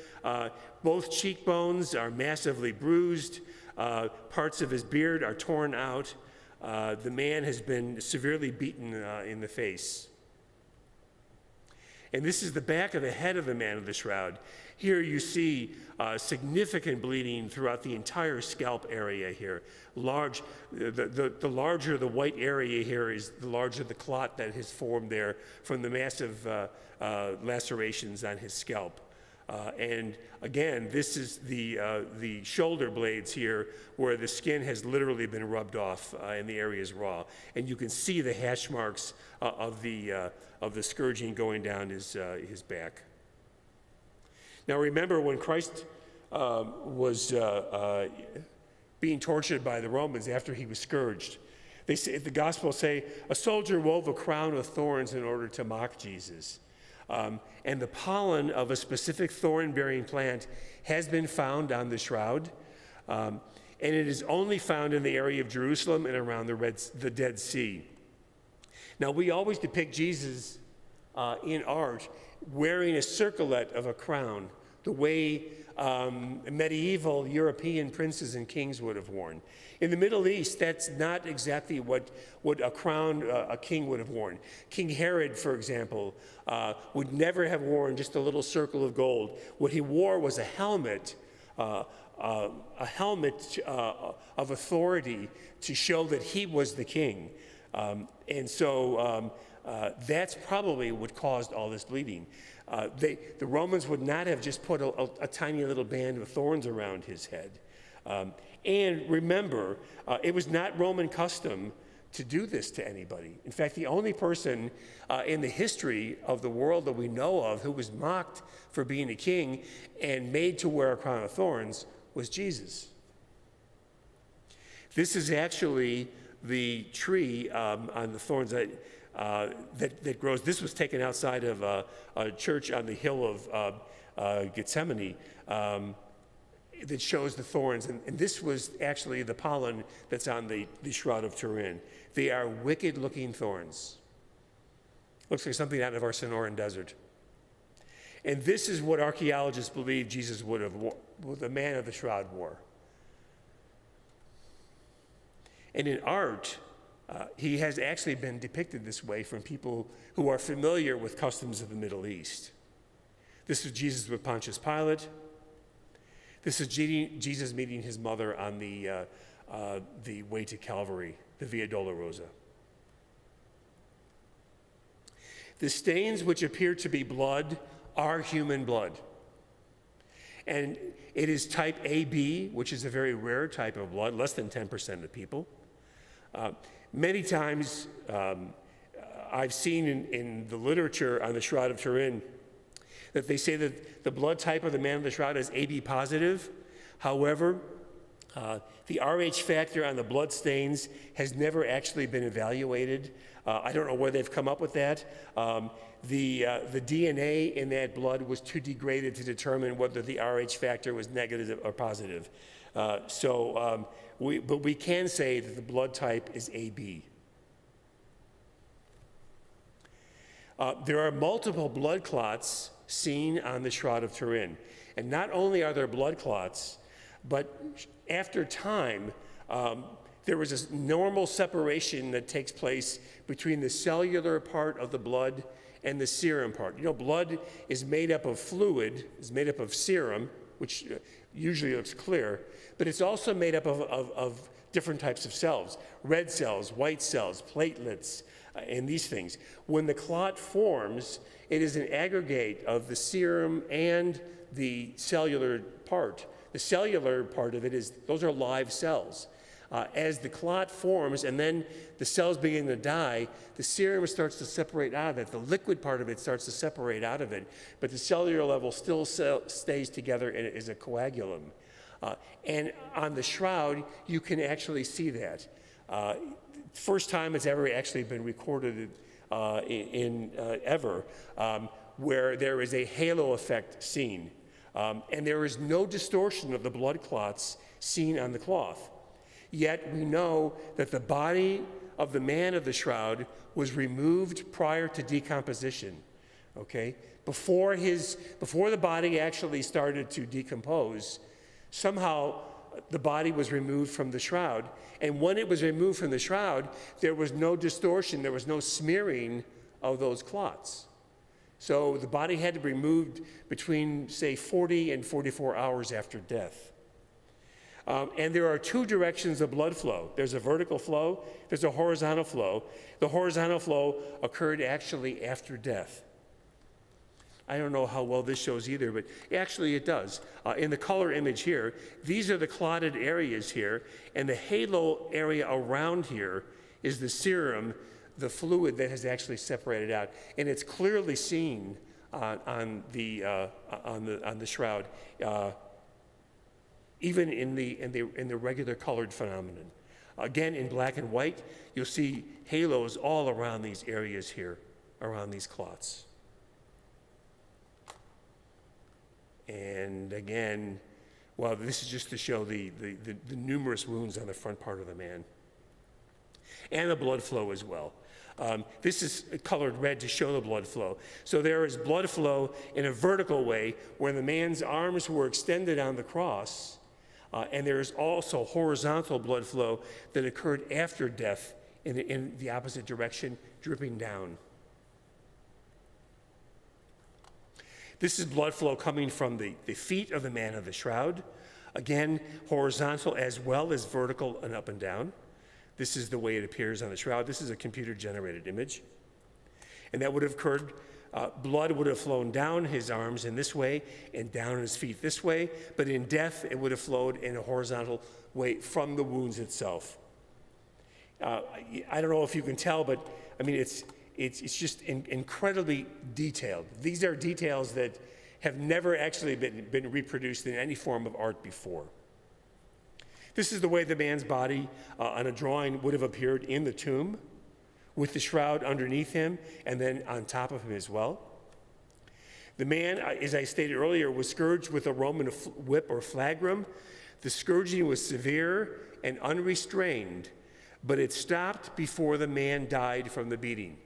Both cheekbones are massively bruised. Parts of his beard are torn out. The man has been severely beaten in the face. And this is the back of the head of the man of the shroud. Here you see significant bleeding throughout the entire scalp area here. The larger the white area here is, the larger the clot that has formed there from the massive lacerations on his scalp. And again, this is the shoulder blades here where the skin has literally been rubbed off and the area is raw. And you can see the hash marks of the scourging going down his back. Now remember, when Christ was being tortured by the Romans after he was scourged, the Gospels say a soldier wove a crown of thorns in order to mock Jesus. And the pollen of a specific thorn-bearing plant has been found on the shroud, and it is only found in the area of Jerusalem and around the Dead Sea. Now, we always depict Jesus in art wearing a circlet of a crown, the way medieval European princes and kings would have worn. In the Middle East, that's not exactly what a crown a king would have worn. King Herod, for example, would never have worn just a little circle of gold. What he wore was a helmet of authority to show that he was the king. And so that's probably what caused all this bleeding. The Romans would not have just put a tiny little band of thorns around his head. And remember, it was not Roman custom to do this to anybody. In fact, the only person in the history of the world that we know of who was mocked for being a king and made to wear a crown of thorns was Jesus. This is actually the tree on the thorns that grows. This was taken outside of a church on the hill of Gethsemane that shows the thorns. And this was actually the pollen that's on the Shroud of Turin. They are wicked-looking thorns. Looks like something out of our Sonoran Desert. And this is what archaeologists believe Jesus would have worn, what the man of the shroud wore. And in art, he has actually been depicted this way from people who are familiar with customs of the Middle East. This is Jesus with Pontius Pilate. This is Jesus meeting his mother on the way to Calvary, the Via Dolorosa. The stains which appear to be blood are human blood. And it is type AB, which is a very rare type of blood, less than 10% of people. Many times I've seen in the literature on the Shroud of Turin that they say that the blood type of the man of the shroud is AB positive. However, the RH factor on the blood stains has never actually been evaluated. I don't know where they've come up with that. The DNA in that blood was too degraded to determine whether the RH factor was negative or positive. But we can say that the blood type is AB. There are multiple blood clots seen on the Shroud of Turin. And not only are there blood clots, but after time, there was this normal separation that takes place between the cellular part of the blood and the serum part. You know, blood is made up of fluid, is made up of serum, which usually looks clear, but it's also made up of different types of cells, red cells, white cells, platelets, and these things. When the clot forms, it is an aggregate of the serum and the cellular part. The cellular part of it is, those are live cells. As the clot forms and then the cells begin to die, the serum starts to separate out of it. The liquid part of it starts to separate out of it, but the cellular level still stays together and is a coagulum. And on the shroud, you can actually see that. First time it's ever actually been recorded ever, where there is a halo effect seen. And there is no distortion of the blood clots seen on the cloth. Yet we know that the body of the man of the shroud was removed prior to decomposition, okay? Before the body actually started to decompose, somehow the body was removed from the shroud. And when it was removed from the shroud, there was no distortion, there was no smearing of those clots. So the body had to be removed between, say, 40 and 44 hours after death. And there are two directions of blood flow. There's a vertical flow, there's a horizontal flow. The horizontal flow occurred actually after death. I don't know how well this shows either, but actually it does. In the color image here, these are the clotted areas here, and the halo area around here is the serum, the fluid that has actually separated out, and it's clearly seen on the shroud, even in the regular colored phenomenon. Again, in black and white, you'll see halos all around these areas here, around these clots. And again, well, this is just to show the numerous wounds on the front part of the man. And the blood flow as well. This is colored red to show the blood flow. So there is blood flow in a vertical way where the man's arms were extended on the cross, and there is also horizontal blood flow that occurred after death in the opposite direction, dripping down. This is blood flow coming from the feet of the man of the shroud. Again, horizontal as well as vertical and up and down. This is the way it appears on the shroud. This is a computer-generated image. And that would have occurred, blood would have flown down his arms in this way and down his feet this way, but in death, it would have flowed in a horizontal way from the wounds itself. I don't know if you can tell, but I mean, it's just incredibly detailed. These are details that have never actually been reproduced in any form of art before. This is the way the man's body on a drawing would have appeared in the tomb, with the shroud underneath him and then on top of him as well. The man, as I stated earlier, was scourged with a Roman whip or flagrum. The scourging was severe and unrestrained, but it stopped before the man died from the beating.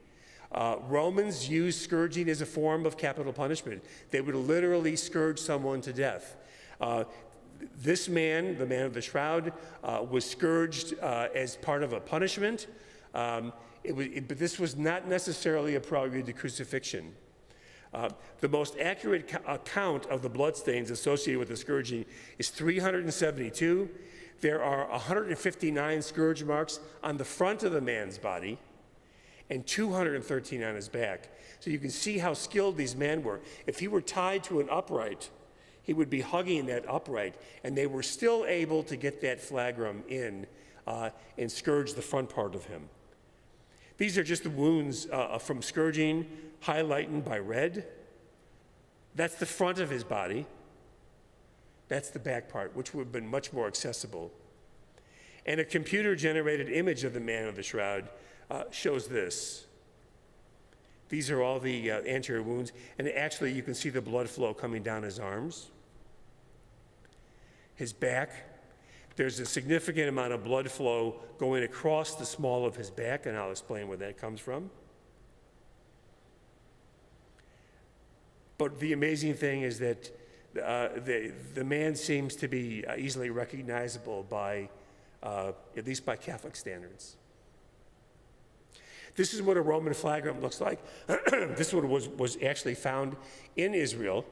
Romans used scourging as a form of capital punishment. They would literally scourge someone to death. This man, the man of the shroud, was scourged as part of a punishment, but this was not necessarily a prelude to crucifixion. The most accurate account of the bloodstains associated with the scourging is 372. There are 159 scourge marks on the front of the man's body and 213 on his back. So you can see how skilled these men were. If he were tied to an upright, he would be hugging that upright, and they were still able to get that flagrum in and scourge the front part of him. These are just the wounds from scourging, highlighted by red. That's the front of his body. That's the back part, which would have been much more accessible. And a computer-generated image of the man of the shroud shows this. These are all the anterior wounds, and actually you can see the blood flow coming down his arms, his back. There's a significant amount of blood flow going across the small of his back, and I'll explain where that comes from. But the amazing thing is that the man seems to be easily recognizable by, at least by Catholic standards. This is what a Roman flagrum looks like. This one was actually found in Israel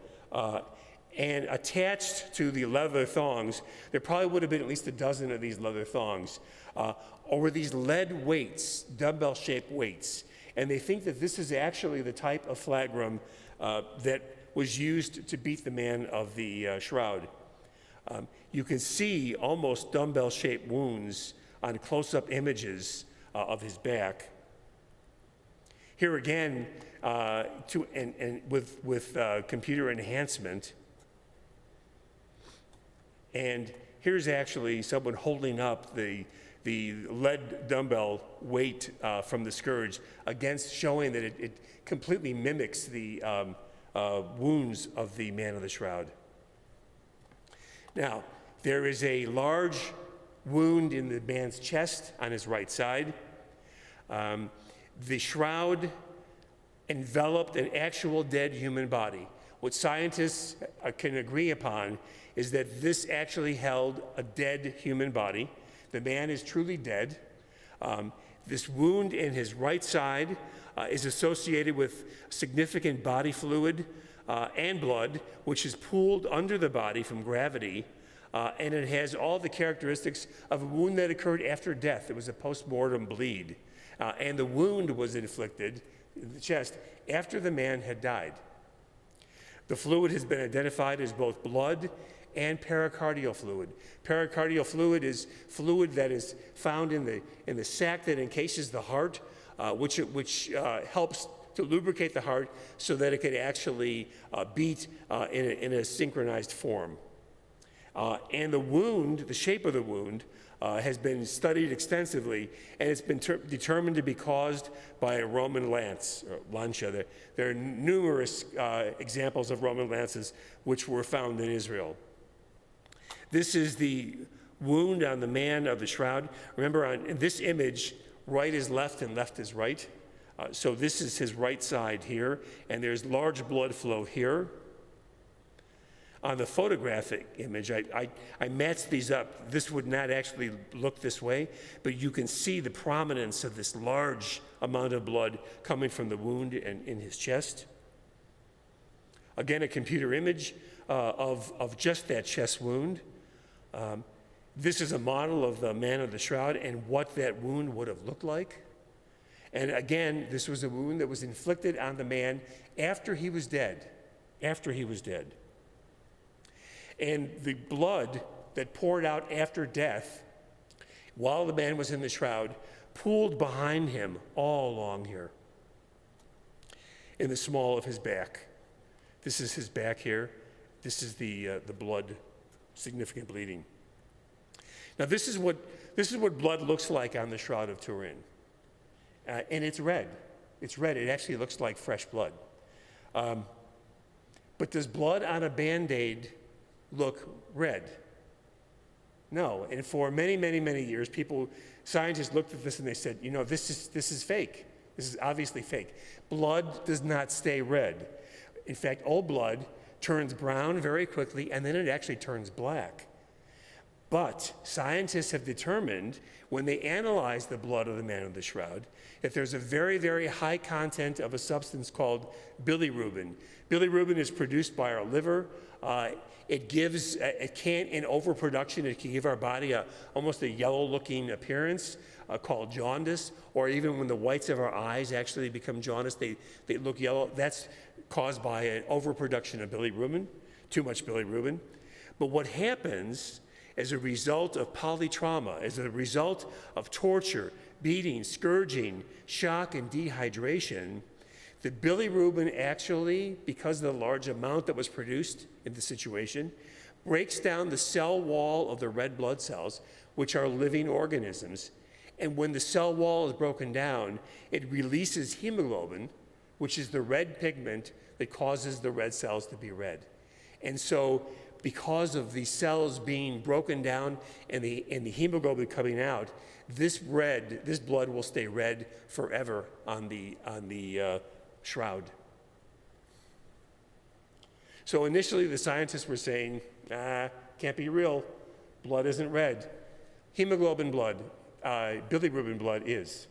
and attached to the leather thongs. There probably would have been at least a dozen of these leather thongs over these lead weights, dumbbell-shaped weights. And they think that this is actually the type of flagrum that was used to beat the man of the shroud. You can see almost dumbbell-shaped wounds on close-up images of his back. Here again, with computer enhancement, and here's actually someone holding up the lead dumbbell weight from the scourge against, showing that it completely mimics the wounds of the man of the shroud. Now, there is a large wound in the man's chest on his right side. The shroud enveloped an actual dead human body. What scientists can agree upon is that this actually held a dead human body. The man is truly dead. This wound in his right side is associated with significant body fluid and blood, which is pooled under the body from gravity, and it has all the characteristics of a wound that occurred after death. It was a post-mortem bleed, and the wound was inflicted in the chest after the man had died. The fluid has been identified as both blood and pericardial fluid. Pericardial fluid is fluid that is found in the sac that encases the heart, which helps to lubricate the heart so that it can actually beat in a synchronized form. And the wound, the shape of the wound, has been studied extensively, and it's been determined to be caused by a Roman lance, or lancia. There are numerous examples of Roman lances which were found in Israel. This is the wound on the man of the shroud. Remember, in this image, right is left and left is right. So this is his right side here, and there's large blood flow here. On the photographic image, I matched these up. This would not actually look this way, but you can see the prominence of this large amount of blood coming from the wound in his chest. Again, a computer image of just that chest wound. This is a model of the man of the shroud and what that wound would have looked like. And again, this was a wound that was inflicted on the man after he was dead. After he was dead. And the blood that poured out after death, while the man was in the shroud, pooled behind him all along here, in the small of his back. This is his back here. This is the blood, significant bleeding. Now this is what blood looks like on the Shroud of Turin, and it's red. It's red. It actually looks like fresh blood. But does blood on a Band-Aid look red? No. And for many, many, many years, scientists looked at this and they said, you know, this is fake. This is obviously fake. Blood does not stay red. In fact, old blood turns brown very quickly, and then it actually turns black. But scientists have determined, when they analyze the blood of the man of the shroud, that there's a very, very high content of a substance called bilirubin. Bilirubin is produced by our liver. In overproduction, it can give our body almost a yellow-looking appearance called jaundice, or even when the whites of our eyes actually become jaundice, they look yellow. That's caused by an overproduction of bilirubin, too much bilirubin. But what happens as a result of polytrauma, as a result of torture, beating, scourging, shock, and dehydration, the bilirubin actually, because of the large amount that was produced in the situation, breaks down the cell wall of the red blood cells, which are living organisms. And when the cell wall is broken down, it releases hemoglobin, which is the red pigment that causes the red cells to be red. And so, because of the cells being broken down and the hemoglobin coming out, this blood will stay red forever on the shroud. So initially the scientists were saying, can't be real, blood isn't red. Hemoglobin blood, bilirubin blood is.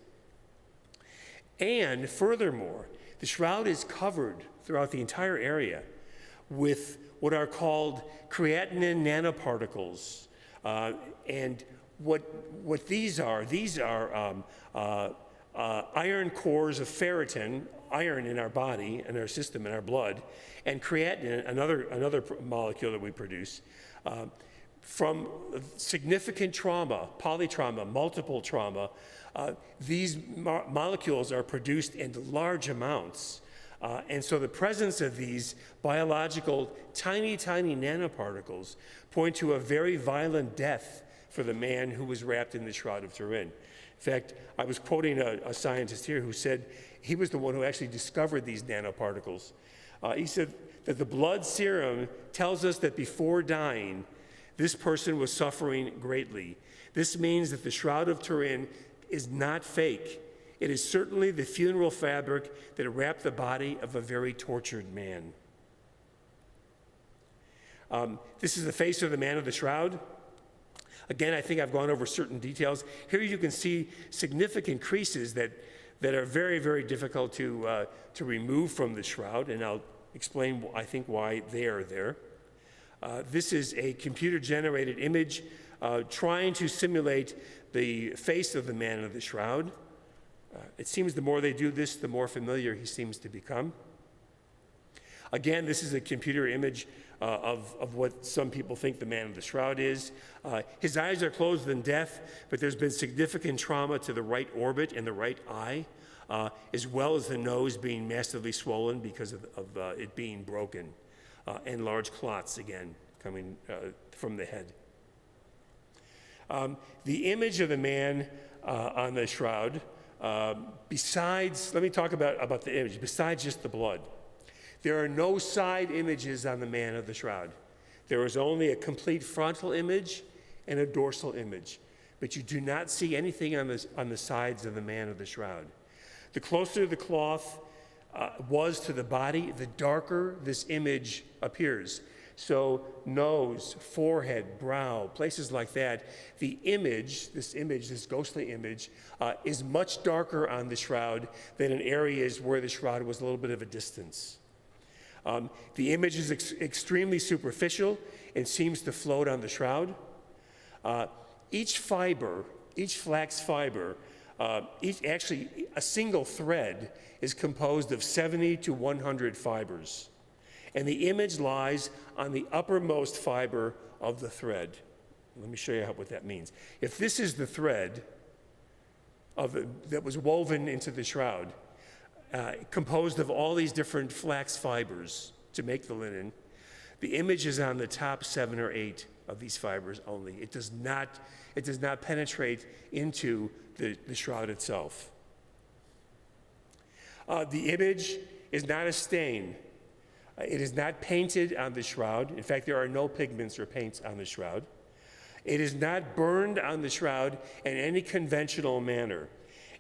And furthermore, the shroud is covered throughout the entire area with what are called creatinine nanoparticles. And what these are iron cores of ferritin, iron in our body, in our system, in our blood, and creatinine, another molecule that we produce. from significant trauma, polytrauma, multiple trauma, these molecules are produced in large amounts. And so the presence of these biological tiny, tiny nanoparticles point to a very violent death for the man who was wrapped in the Shroud of Turin. In fact, I was quoting a scientist here who said he was the one who actually discovered these nanoparticles. He said that the blood serum tells us that before dying, this person was suffering greatly. This means that the Shroud of Turin is not fake. It is certainly the funeral fabric that wrapped the body of a very tortured man. This is the face of the man of the shroud. Again, I think I've gone over certain details. Here you can see significant creases that are very, very difficult to remove from the shroud, and I'll explain, I think, why they are there. This is a computer-generated image trying to simulate the face of the man of the shroud. It seems the more they do this, the more familiar he seems to become. Again, this is a computer image of what some people think the man of the shroud is. His eyes are closed in death, but there's been significant trauma to the right orbit and the right eye, as well as the nose being massively swollen because of it being broken, and large clots, again, coming from the head. The image of the man on the shroud, besides, let me talk about the image, besides just the blood. There are no side images on the man of the shroud. There is only a complete frontal image and a dorsal image, but you do not see anything on the sides of the man of the shroud. The closer the cloth was to the body, the darker this image appears. So nose, forehead, brow, places like that, the image, this ghostly image, is much darker on the shroud than in areas where the shroud was a little bit of a distance. The image is extremely superficial and seems to float on the shroud. Each flax fiber, actually a single thread is composed of 70 to 100 fibers. And the image lies on the uppermost fiber of the thread. Let me show you what that means. If this is the thread that was woven into the shroud, composed of all these different flax fibers to make the linen, the image is on the top 7 or 8 of these fibers only. It does not penetrate into the shroud itself. The image is not a stain. It is not painted on the shroud. In fact, there are no pigments or paints on the shroud. It is not burned on the shroud in any conventional manner.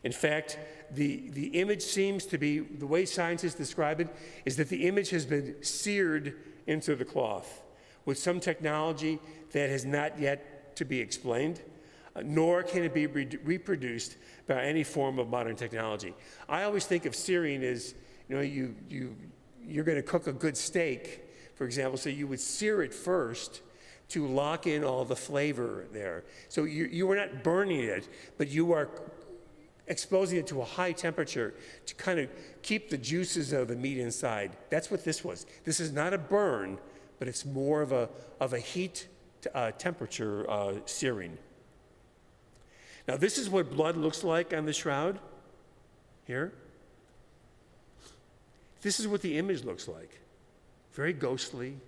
In fact, the image seems to be, the way scientists describe it, is that the image has been seared into the cloth with some technology that has not yet to be explained, nor can it be reproduced by any form of modern technology. I always think of searing as, you're going to cook a good steak, for example, so you would sear it first to lock in all the flavor there. So you are not burning it, but you are exposing it to a high temperature to kind of keep the juices of the meat inside. That's what this was. This is not a burn, but it's more of a heat temperature searing. Now this is what blood looks like on the shroud, here. This is what the image looks like. Very ghostly,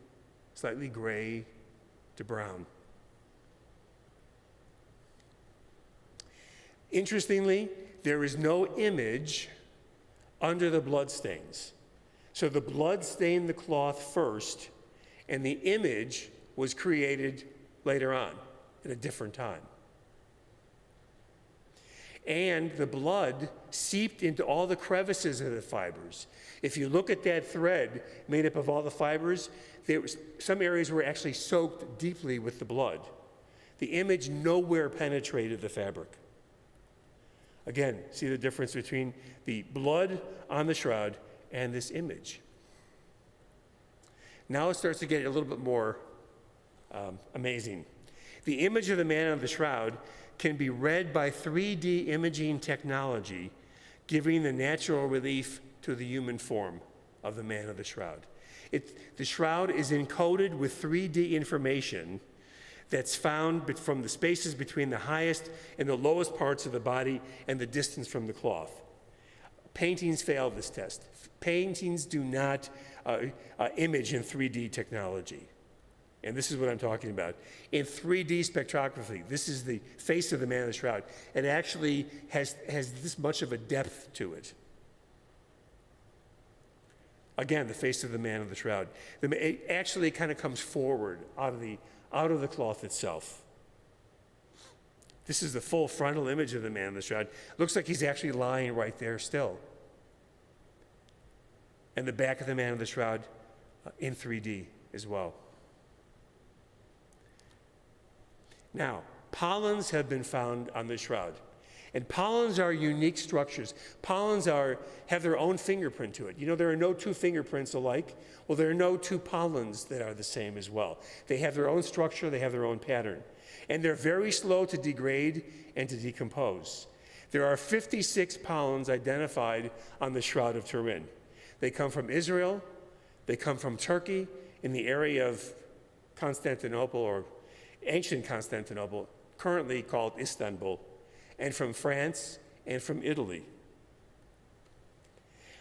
slightly gray to brown. Interestingly, there is no image under the blood stains. So the blood stained the cloth first, and the image was created later on at a different time. And the blood seeped into all the crevices of the fibers. If you look at that thread made up of all the fibers, some areas were actually soaked deeply with the blood. The image nowhere penetrated the fabric. Again, see the difference between the blood on the shroud and this image. Now it starts to get a little bit more amazing. The image of the man on the shroud can be read by 3D imaging technology, giving the natural relief to the human form of the man of the shroud. The shroud is encoded with 3D information that's found from the spaces between the highest and the lowest parts of the body and the distance from the cloth. Paintings fail this test. Paintings do not image in 3D technology. And this is what I'm talking about. In 3D spectrography, this is the face of the man in the shroud. It actually has this much of a depth to it. Again, the face of the man in the shroud. It actually kind of comes forward out of the cloth itself. This is the full frontal image of the man in the shroud. Looks like he's actually lying right there still. And the back of the man in the shroud in 3D as well. Now, pollens have been found on the shroud. And pollens are unique structures. Pollens have their own fingerprint to it. You know, there are no two fingerprints alike. Well, there are no two pollens that are the same as well. They have their own structure, they have their own pattern. And they're very slow to degrade and to decompose. There are 56 pollens identified on the Shroud of Turin. They come from Israel, they come from Turkey, in the area of Constantinople, or ancient Constantinople, currently called Istanbul, and from France and from Italy.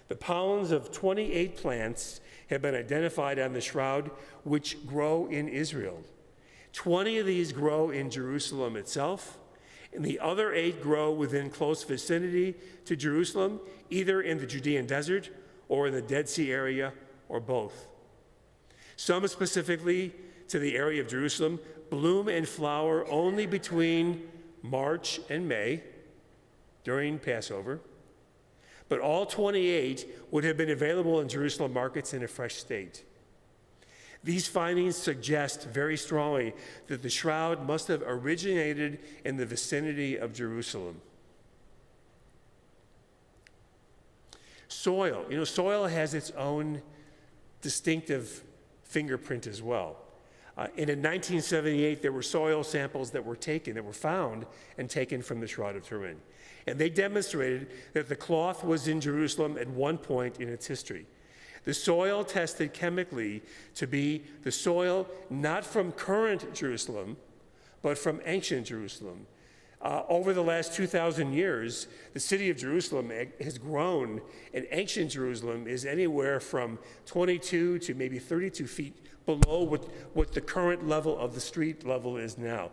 The pollens of 28 plants have been identified on the shroud, which grow in Israel. 20 of these grow in Jerusalem itself, and the other 8 grow within close vicinity to Jerusalem, either in the Judean desert or in the Dead Sea area, or both. Some specifically to the area of Jerusalem bloom and flower only between March and May during Passover, but all 28 would have been available in Jerusalem markets in a fresh state. These findings suggest very strongly that the shroud must have originated in the vicinity of Jerusalem. Soil. You know, soil has its own distinctive fingerprint as well. And in 1978, there were soil samples that were found and taken from the Shroud of Turin. And they demonstrated that the cloth was in Jerusalem at one point in its history. The soil tested chemically to be the soil not from current Jerusalem, but from ancient Jerusalem. Over the last 2,000 years, the city of Jerusalem has grown, and ancient Jerusalem is anywhere from 22 to maybe 32 feet below what the current level of the street level is now.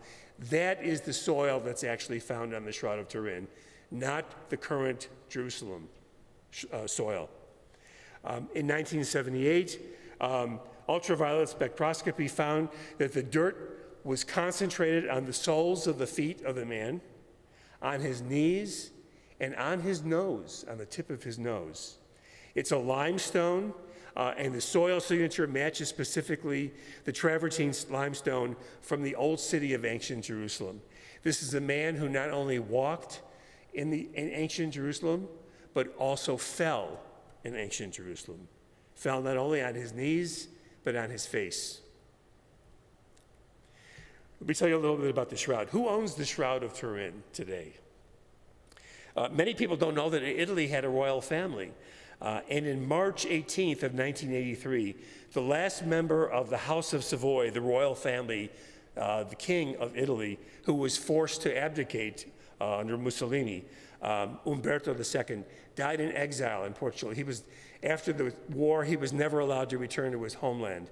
That is the soil that's actually found on the Shroud of Turin, not the current Jerusalem soil. In 1978, ultraviolet spectroscopy found that the dirt was concentrated on the soles of the feet of the man, on his knees, and on his nose, on the tip of his nose. It's a limestone, and the soil signature matches specifically the travertine limestone from the old city of ancient Jerusalem. This is a man who not only walked in ancient Jerusalem, but also fell in ancient Jerusalem. Fell not only on his knees, but on his face. Let me tell you a little bit about the shroud. Who owns the Shroud of Turin today? Many people don't know that Italy had a royal family. And in March 18th of 1983, the last member of the House of Savoy, the royal family, the king of Italy, who was forced to abdicate under Mussolini, Umberto II, died in exile in Portugal. After the war, he was never allowed to return to his homeland.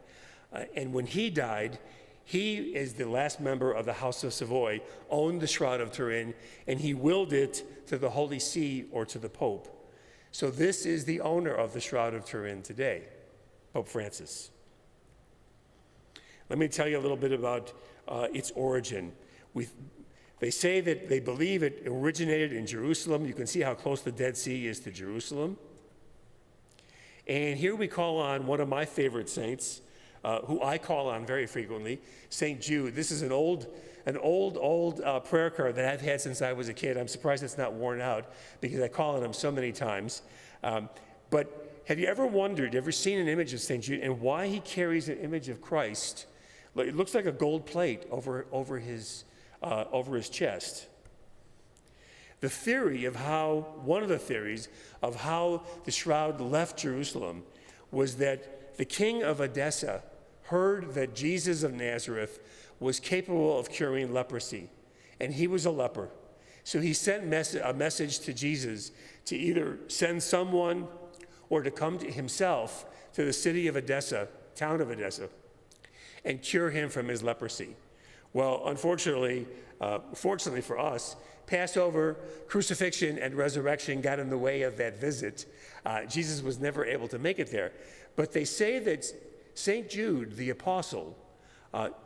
And when he died, he, as the last member of the House of Savoy, owned the Shroud of Turin, and he willed it to the Holy See or to the Pope. So this is the owner of the Shroud of Turin today, Pope Francis. Let me tell you a little bit about its origin. They say that they believe it originated in Jerusalem. You can see how close the Dead Sea is to Jerusalem. And here we call on one of my favorite saints, who I call on very frequently, St. Jude. This is an old prayer card that I've had since I was a kid. I'm surprised it's not worn out because I call on him so many times. But have you ever seen an image of St. Jude and why he carries an image of Christ? It looks like a gold plate over his chest. One of the theories of how the shroud left Jerusalem was that the king of Edessa heard that Jesus of Nazareth was capable of curing leprosy, and he was a leper. So he sent a message to Jesus to either send someone or to come to himself to the city of Edessa, town of Edessa, and cure him from his leprosy. Well, unfortunately, fortunately for us, Passover, crucifixion, and resurrection got in the way of that visit. Jesus was never able to make it there. But they say that St. Jude, the apostle,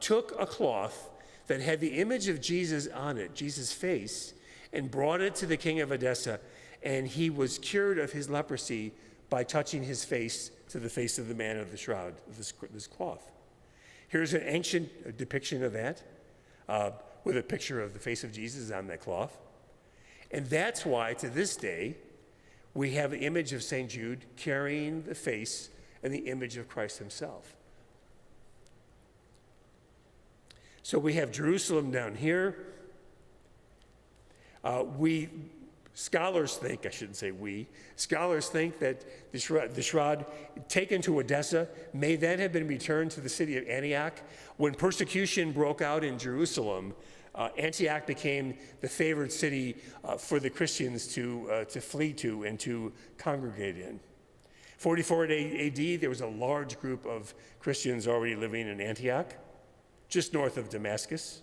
took a cloth that had the image of Jesus on it, Jesus' face, and brought it to the king of Edessa, and he was cured of his leprosy by touching his face to the face of the man of the shroud, this cloth. Here's an ancient depiction of that, with a picture of the face of Jesus on that cloth. And that's why, to this day, we have the image of St. Jude carrying the face and the image of Christ himself. So we have Jerusalem down here. Scholars think that the shroud taken to Edessa may then have been returned to the city of Antioch. When persecution broke out in Jerusalem, Antioch became the favored city for the Christians to flee to and to congregate in. 44 AD, there was a large group of Christians already living in Antioch, just north of Damascus.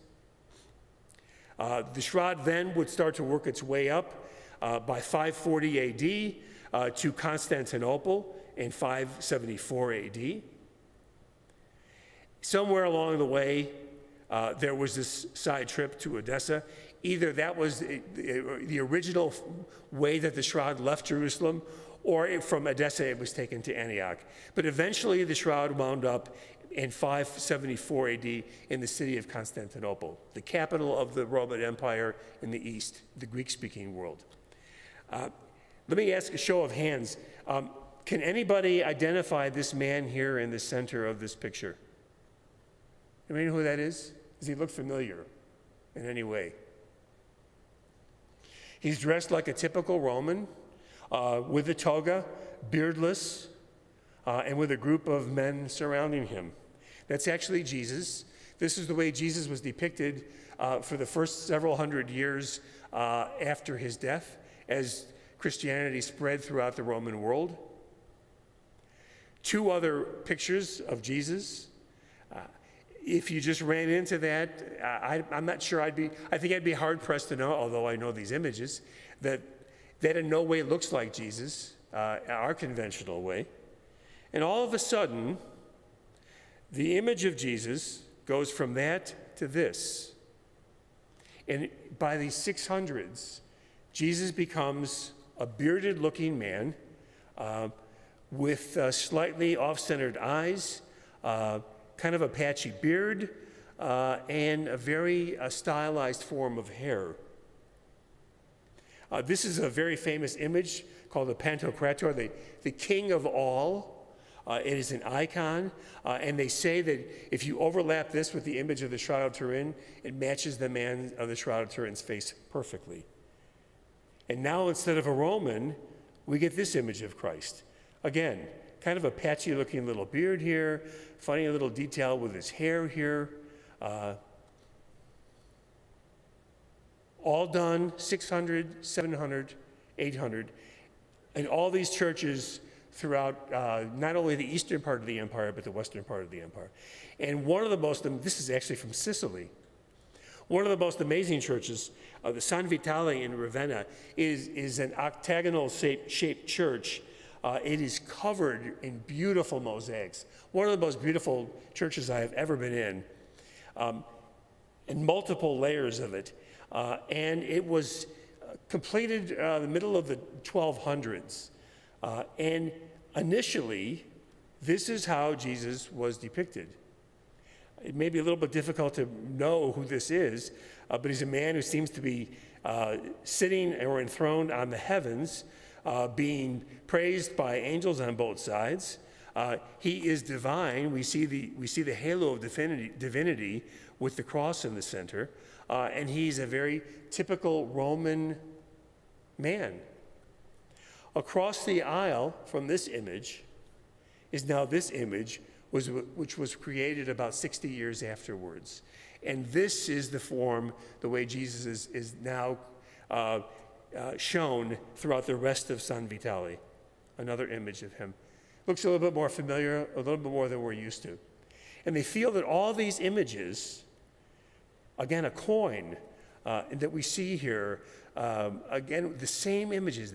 The shroud then would start to work its way up by 540 AD to Constantinople in 574 AD. Somewhere along the way, there was this side trip to Edessa. Either that was the original way that the shroud left Jerusalem, or from Edessa it was taken to Antioch. But eventually the shroud wound up in 574 AD in the city of Constantinople, the capital of the Roman Empire in the East, the Greek-speaking world. Let me ask a show of hands. Can anybody identify this man here in the center of this picture? Anybody know who that is? Does he look familiar in any way? He's dressed like a typical Roman, with a toga, beardless, and with a group of men surrounding him. That's actually Jesus. This is the way Jesus was depicted for the first several hundred years after his death, as Christianity spread throughout the Roman world. Two other pictures of Jesus. If you just ran into that, I'm not sure I think I'd be hard-pressed to know, although I know these images, that in no way looks like Jesus, our conventional way. And all of a sudden, the image of Jesus goes from that to this. And by the 600s, Jesus becomes a bearded-looking man with slightly off-centered eyes, kind of a patchy beard, and a very stylized form of hair. This is a very famous image called the Pantocrator, the king of all. It is an icon, and they say that if you overlap this with the image of the Shroud of Turin, it matches the man of the Shroud of Turin's face perfectly. And now, instead of a Roman, we get this image of Christ. Again, kind of a patchy-looking little beard here, funny little detail with his hair here. All done 600, 700, 800. And all these churches throughout not only the eastern part of the empire, but the western part of the empire. And one of the most, this is actually from Sicily, one of the most amazing churches, the San Vitale in Ravenna, is an octagonal-shaped church. It is covered in beautiful mosaics. One of the most beautiful churches I have ever been in, and multiple layers of it. And it was completed in the middle of the 1200s. And initially, this is how Jesus was depicted. It may be a little bit difficult to know who this is, but he's a man who seems to be sitting or enthroned on the heavens, being praised by angels on both sides. He is divine. We see the halo of divinity with the cross in the center, and he's a very typical Roman man. Across the aisle from this image is now this image, which was created about 60 years afterwards. And this is the form, the way Jesus is now shown throughout the rest of San Vitale. Another image of him. Looks a little bit more familiar, a little bit more than we're used to. And they feel that all these images, again, a coin that we see here, again, the same images,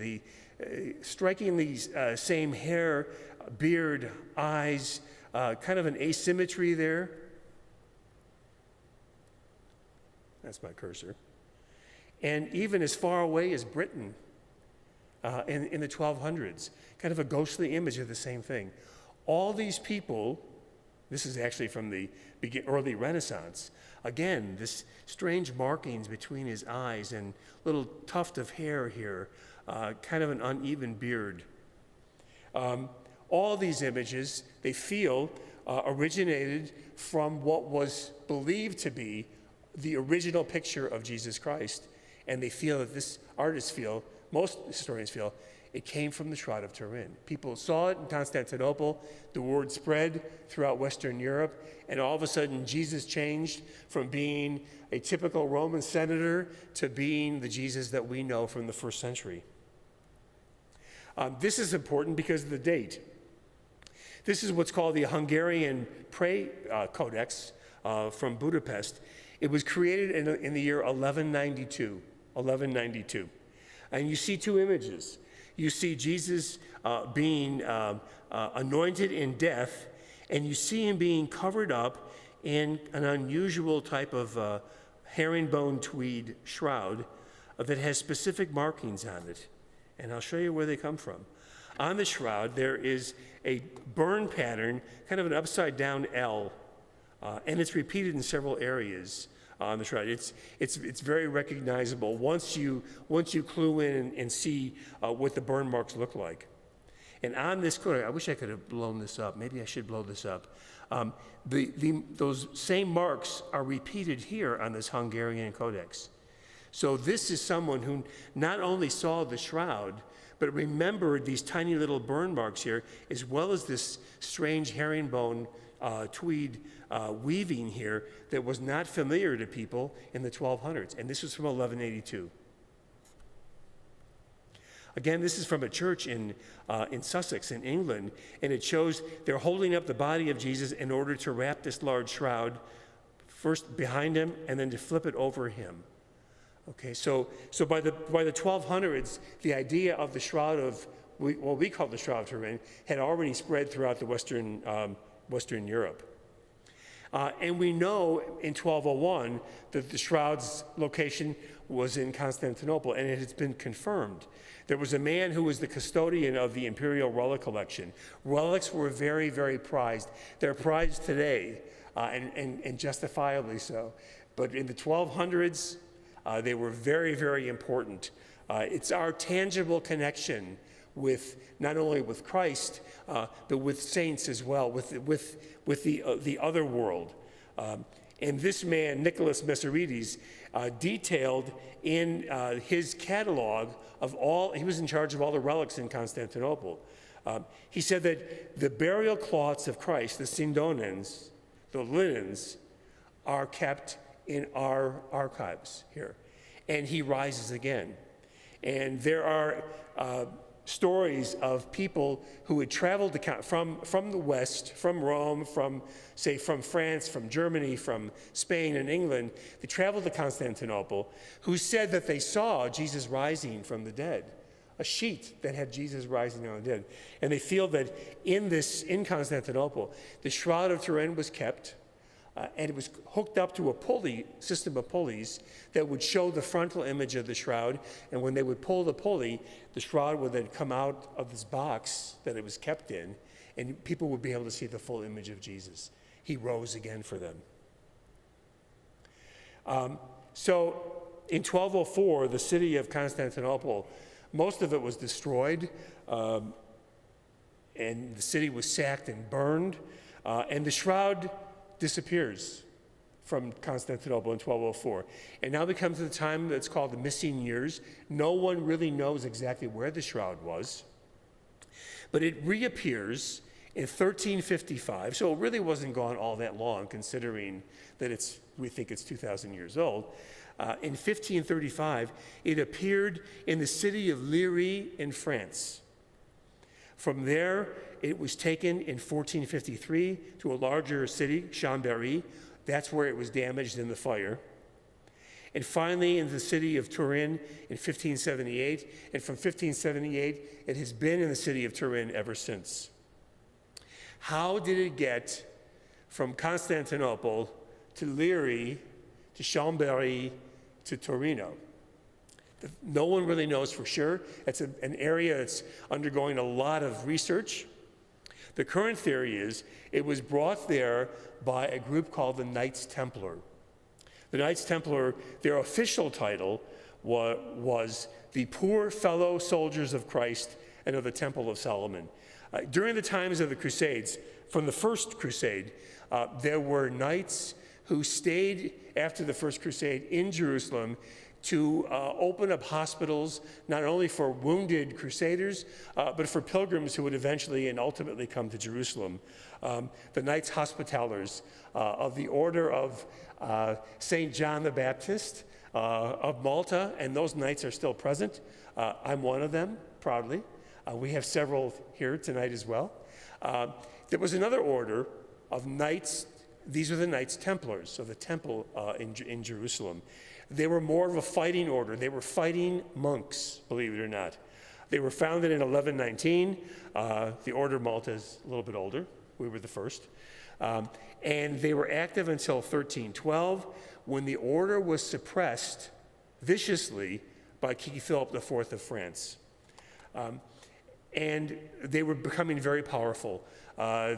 striking these same hair, beard, eyes, kind of an asymmetry there. That's my cursor. And even as far away as Britain in the 1200s, kind of a ghostly image of the same thing. All these people, this is actually from the early Renaissance, again, this strange markings between his eyes and little tuft of hair here, kind of an uneven beard. All these images, they feel, originated from what was believed to be the original picture of Jesus Christ. And they feel that this artists feel, most historians feel, it came from the Shroud of Turin. People saw it in Constantinople, the word spread throughout Western Europe, and all of a sudden Jesus changed from being a typical Roman senator to being the Jesus that we know from the first century. This is important because of the date. This is what's called the Hungarian Codex from Budapest. It was created in the year 1192. And you see two images. You see Jesus being anointed in death, and you see him being covered up in an unusual type of herringbone tweed shroud that has specific markings on it. And I'll show you where they come from. On the shroud, there is a burn pattern, kind of an upside-down L, and it's repeated in several areas on the shroud. It's very recognizable once you clue in and see what the burn marks look like. And on this codex, I wish I could have blown this up. Maybe I should blow this up. Those same marks are repeated here on this Hungarian codex. So this is someone who not only saw the shroud, but remembered these tiny little burn marks here, as well as this strange herringbone tweed weaving here that was not familiar to people in the 1200s. And this was from 1182. Again, this is from a church in Sussex, in England, and it shows they're holding up the body of Jesus in order to wrap this large shroud first behind him and then to flip it over him. Okay, so by the 1200s, the idea of the shroud of what we call the Shroud of Turin had already spread throughout the Western Europe. And we know in 1201 that the shroud's location was in Constantinople, and it has been confirmed. There was a man who was the custodian of the imperial relic collection. Relics were very, very prized. They're prized today, and justifiably so. But in the 1200s, they were very, very important. It's our tangible connection with not only with Christ, but with saints as well, with the other world. And this man, Nicholas Messerides, detailed in his catalog of all, he was in charge of all the relics in Constantinople. He said that the burial cloths of Christ, the sindonens, the linens, are kept in our archives here. And he rises again. And there are stories of people who had traveled from the West, from Rome, from France, from Germany, from Spain and England. They traveled to Constantinople, who said that they saw Jesus rising from the dead, a sheet that had Jesus rising from the dead. And they feel that in Constantinople, the Shroud of Turin was kept, and it was hooked up to a system of pulleys that would show the frontal image of the shroud. And when they would pull the pulley, the shroud would then come out of this box that it was kept in, and people would be able to see the full image of Jesus. He rose again for them. So in 1204, the city of Constantinople, most of it was destroyed, and the city was sacked and burned, and the shroud disappears from Constantinople in 1204. And now we come to the time that's called the missing years. No one really knows exactly where the shroud was, but it reappears in 1355, so it really wasn't gone all that long, considering that it's we think it's 2,000 years old. In 1535, it appeared in the city of Liry in France. From there, it was taken in 1453 to a larger city, Chambéry. That's where it was damaged in the fire. And finally, in the city of Turin in 1578. And from 1578, it has been in the city of Turin ever since. How did it get from Constantinople to Liry to Chambéry to Torino? No one really knows for sure. It's an area that's undergoing a lot of research. The current theory is it was brought there by a group called the Knights Templar. The Knights Templar, their official title was the Poor Fellow Soldiers of Christ and of the Temple of Solomon. During the times of the Crusades, from the First Crusade, there were knights who stayed after the First Crusade in Jerusalem to open up hospitals, not only for wounded crusaders, but for pilgrims who would eventually and ultimately come to Jerusalem. The Knights Hospitallers of the Order of St. John the Baptist of Malta, and those knights are still present. I'm one of them, proudly. We have several here tonight as well. There was another order of knights. These are the Knights Templars, of the temple in Jerusalem. They were more of a fighting order. They were fighting monks, believe it or not. They were founded in 1119. The Order of Malta is a little bit older. We were the first. And they were active until 1312, when the order was suppressed viciously by King Philip IV of France. And they were becoming very powerful.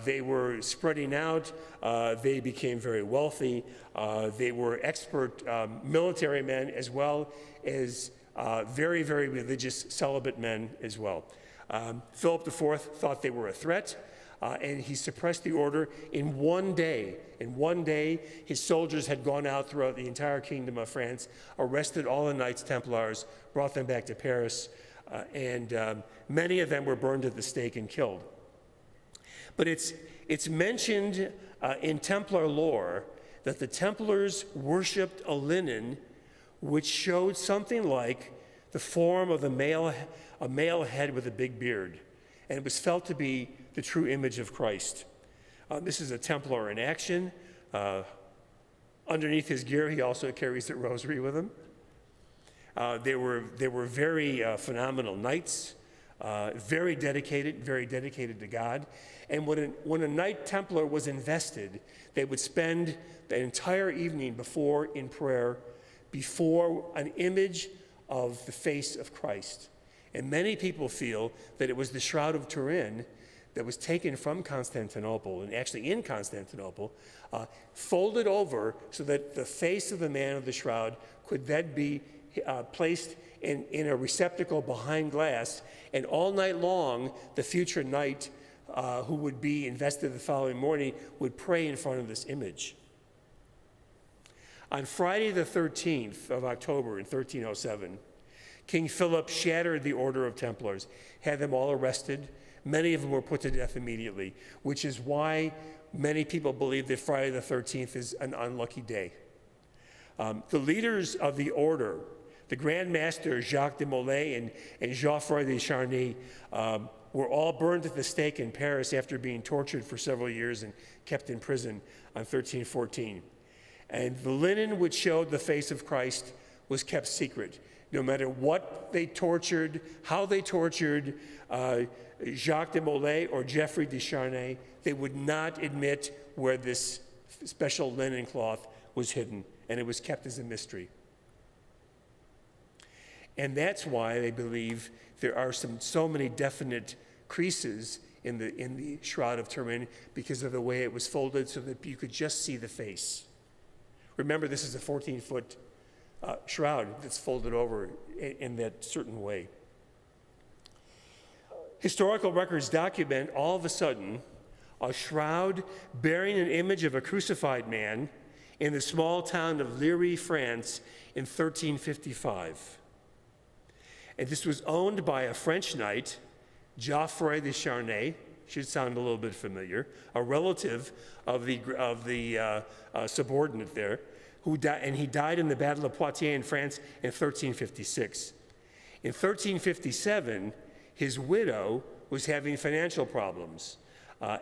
They were spreading out. They became very wealthy. They were expert military men, as well as very, very religious celibate men as well. Philip IV thought they were a threat, and he suppressed the order in one day. In one day, his soldiers had gone out throughout the entire kingdom of France, arrested all the Knights Templars, brought them back to Paris, and many of them were burned at the stake and killed. But it's mentioned in Templar lore that the Templars worshipped a linen which showed something like the form of a male head with a big beard, and it was felt to be the true image of Christ. This is a Templar in action. Underneath his gear, he also carries the rosary with him. They were very phenomenal knights, very dedicated to God. And when a Knight Templar was invested, they would spend the entire evening in prayer before an image of the face of Christ. And many people feel that it was the Shroud of Turin that was taken from Constantinople, and actually in Constantinople, folded over so that the face of the man of the shroud could then be placed in a receptacle behind glass, and all night long, the future knight who would be invested the following morning would pray in front of this image. On Friday the 13th of October in 1307, King Philip shattered the Order of Templars, had them all arrested. Many of them were put to death immediately, which is why many people believe that Friday the 13th is an unlucky day. The leaders of the order, the Grand Master Jacques de Molay and Geoffroy de Charny, were all burned at the stake in Paris after being tortured for several years and kept in prison on 1314. And the linen which showed the face of Christ was kept secret. No matter what they tortured, how they tortured Jacques de Molay or Geoffroy de Charny, they would not admit where this special linen cloth was hidden, and it was kept as a mystery. And that's why they believe there are so many definite creases in the Shroud of Turin, because of the way it was folded so that you could just see the face. Remember, this is a 14-foot shroud that's folded over in that certain way. Historical records document all of a sudden a shroud bearing an image of a crucified man in the small town of Liry, France in 1355. And this was owned by a French knight, Geoffroy de Charny, should sound a little bit familiar, a relative of the subordinate there, and he died in the Battle of Poitiers in France in 1356. In 1357, his widow was having financial problems.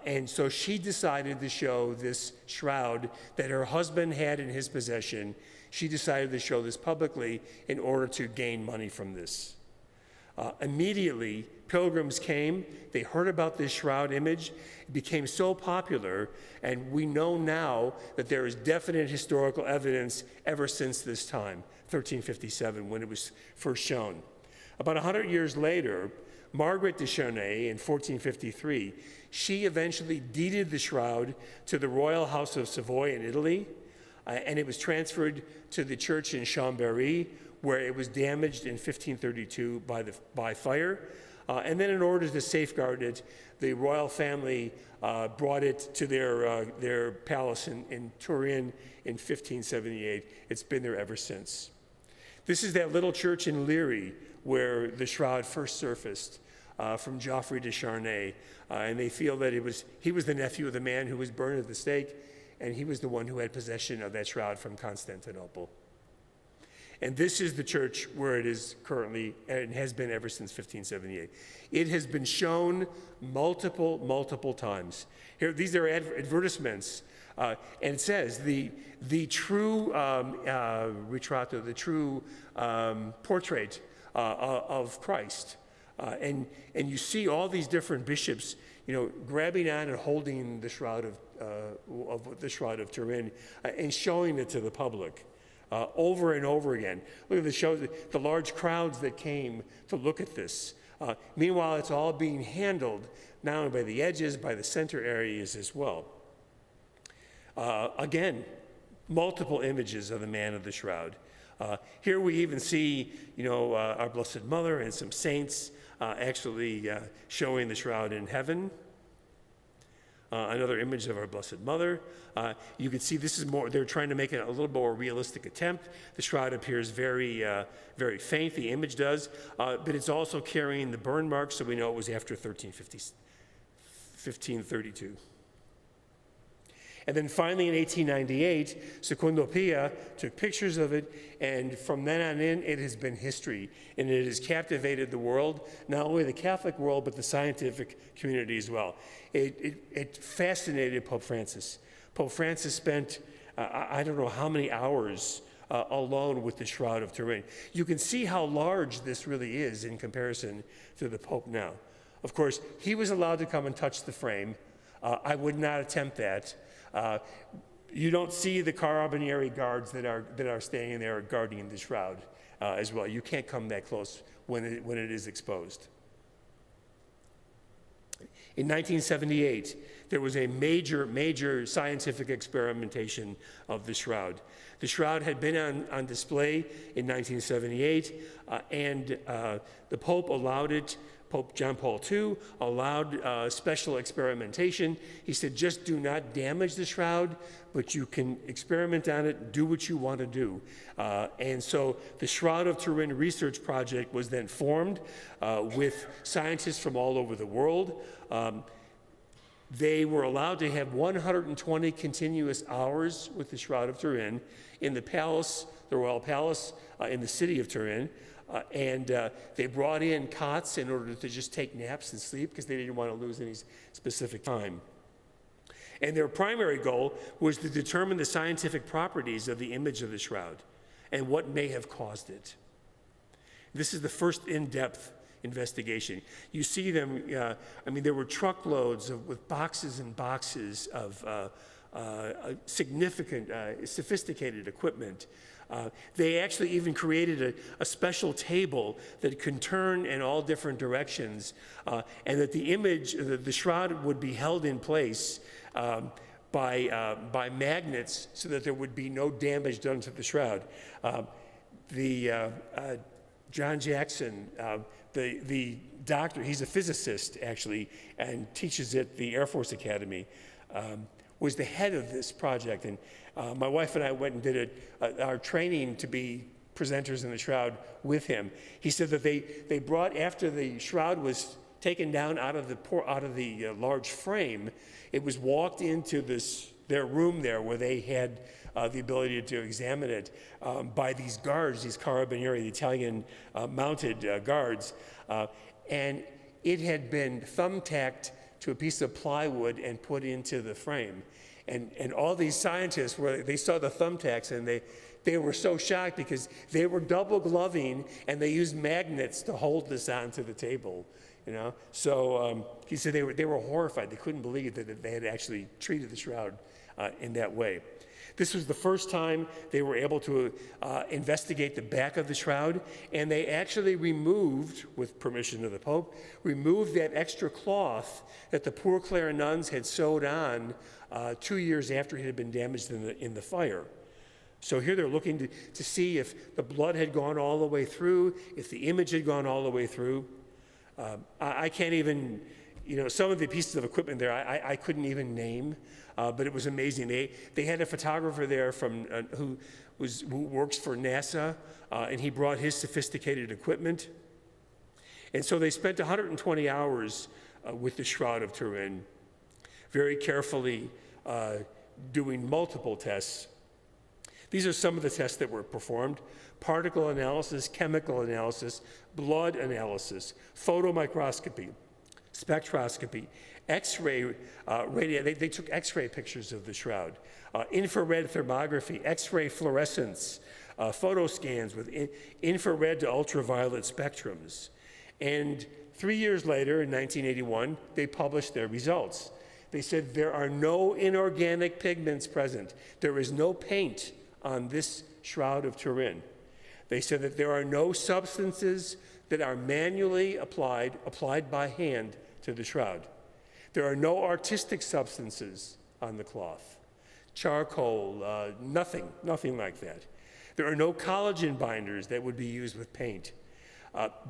And so she decided to show this shroud that her husband had in his possession. She decided to show this publicly in order to gain money from this. Immediately, pilgrims came. They heard about this shroud image. It became so popular, and we know now that there is definite historical evidence ever since this time, 1357, when it was first shown. About 100 years later, Margaret de Charnay, in 1453, she eventually deeded the shroud to the royal house of Savoy in Italy, and it was transferred to the church in Chambéry, where it was damaged in 1532 by fire. And then in order to safeguard it, the royal family brought it to their palace in Turin in 1578. It's been there ever since. This is that little church in Leary where the shroud first surfaced from Geoffrey de Charnay. And they feel that he was the nephew of the man who was burned at the stake, and he was the one who had possession of that shroud from Constantinople. And this is the church where it is currently, and has been ever since 1578. It has been shown multiple times. Here, these are advertisements, and it says the true ritratto, the true portrait of Christ. And you see all these different bishops, grabbing on and holding the shroud of Turin and showing it to the public. Over and over again. Look at the shows, the large crowds that came to look at this. Meanwhile, it's all being handled not only by the edges, by the center areas as well. Again, multiple images of the man of the shroud. Here we even see, our Blessed Mother and some saints actually showing the shroud in heaven. Another image of our Blessed Mother. You can see this is more, they're trying to make it a little more realistic attempt. The shroud appears very faint, the image does, but it's also carrying the burn marks, so we know it was after 1532. And then finally in 1898, Secondo Pia took pictures of it, and from then on in, it has been history. And it has captivated the world, not only the Catholic world, but the scientific community as well. It fascinated Pope Francis. Pope Francis spent, I don't know how many hours alone with the Shroud of Turin. You can see how large this really is in comparison to the Pope now. Of course, he was allowed to come and touch the frame. I would not attempt that. You don't see the carabinieri guards that are standing there guarding the shroud as well. You can't come that close when it is exposed. In 1978, there was a major scientific experimentation of the shroud. The shroud had been on display in 1978, and the Pope allowed it. Pope John Paul II allowed special experimentation. He said, just do not damage the shroud, but you can experiment on it, do what you want to do. And so the Shroud of Turin Research Project was then formed with scientists from all over the world. They were allowed to have 120 continuous hours with the Shroud of Turin in the palace, the royal palace in the city of Turin. And they brought in cots in order to just take naps and sleep because they didn't want to lose any specific time. And their primary goal was to determine the scientific properties of the image of the shroud and what may have caused it. This is the first in-depth investigation. You see them, there were truckloads with boxes and boxes of significant, sophisticated equipment. They actually even created a special table that could turn in all different directions, and that the image, the shroud would be held in place by magnets so that there would be no damage done to the shroud. John Jackson, the doctor, he's a physicist actually, and teaches at the Air Force Academy, was the head of this project. And my wife and I went and did our training to be presenters in the shroud with him. He said that they brought, after the shroud was taken down out of the large frame, it was walked into this their room there where they had the ability to examine it by these guards, these carabinieri, the Italian mounted guards. And it had been thumbtacked to a piece of plywood and put into the frame. And all these scientists, they saw the thumbtacks and they were so shocked because they were double gloving and they used magnets to hold this onto the table, you know? So he said they were horrified. They couldn't believe that they had actually treated the shroud in that way. This was the first time they were able to investigate the back of the shroud, and they actually removed, with permission of the Pope, removed that extra cloth that the Poor Clare nuns had sewed on 2 years after it had been damaged in the fire. So here they're looking to see if the blood had gone all the way through, if the image had gone all the way through. I can't even, you know, some of the pieces of equipment there I couldn't even name, but it was amazing. They had a photographer there from who works for NASA, and he brought his sophisticated equipment. And so they spent 120 hours with the Shroud of Turin, very carefully doing multiple tests. These are some of the tests that were performed: particle analysis, chemical analysis, blood analysis, photomicroscopy, spectroscopy, X-ray, they took X-ray pictures of the shroud, infrared thermography, X-ray fluorescence, photo scans with infrared to ultraviolet spectrums. And 3 years later, in 1981, they published their results. They said there are no inorganic pigments present. There is no paint on this Shroud of Turin. They said that there are no substances that are manually applied by hand to the shroud. There are no artistic substances on the cloth. Charcoal, nothing like that. There are no collagen binders that would be used with paint.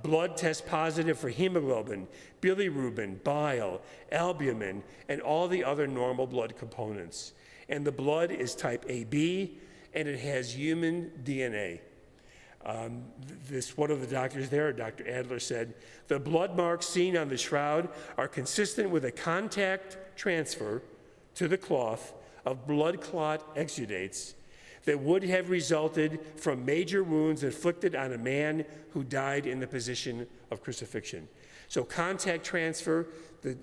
Blood tests positive for hemoglobin, bilirubin, bile, albumin, and all the other normal blood components. And the blood is type AB, and it has human DNA. One of the doctors there, Dr. Adler, said, the blood marks seen on the shroud are consistent with a contact transfer to the cloth of blood clot exudates that would have resulted from major wounds inflicted on a man who died in the position of crucifixion. So contact transfer, the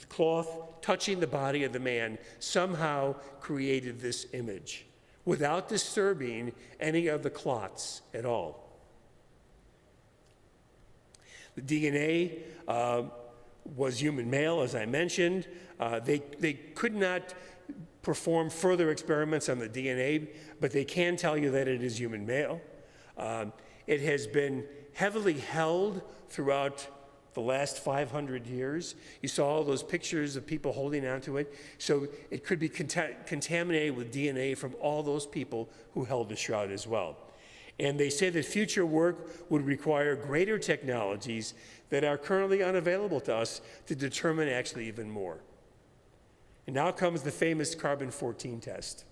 cloth touching the body of the man, somehow created this image without disturbing any of the clots at all. The DNA was human male, as I mentioned. They could not perform further experiments on the DNA, but they can tell you that it is human male. It has been heavily held throughout the last 500 years. You saw all those pictures of people holding onto it. So it could be contaminated with DNA from all those people who held the shroud as well. And they say that future work would require greater technologies that are currently unavailable to us to determine actually even more. And now comes the famous carbon-14 test.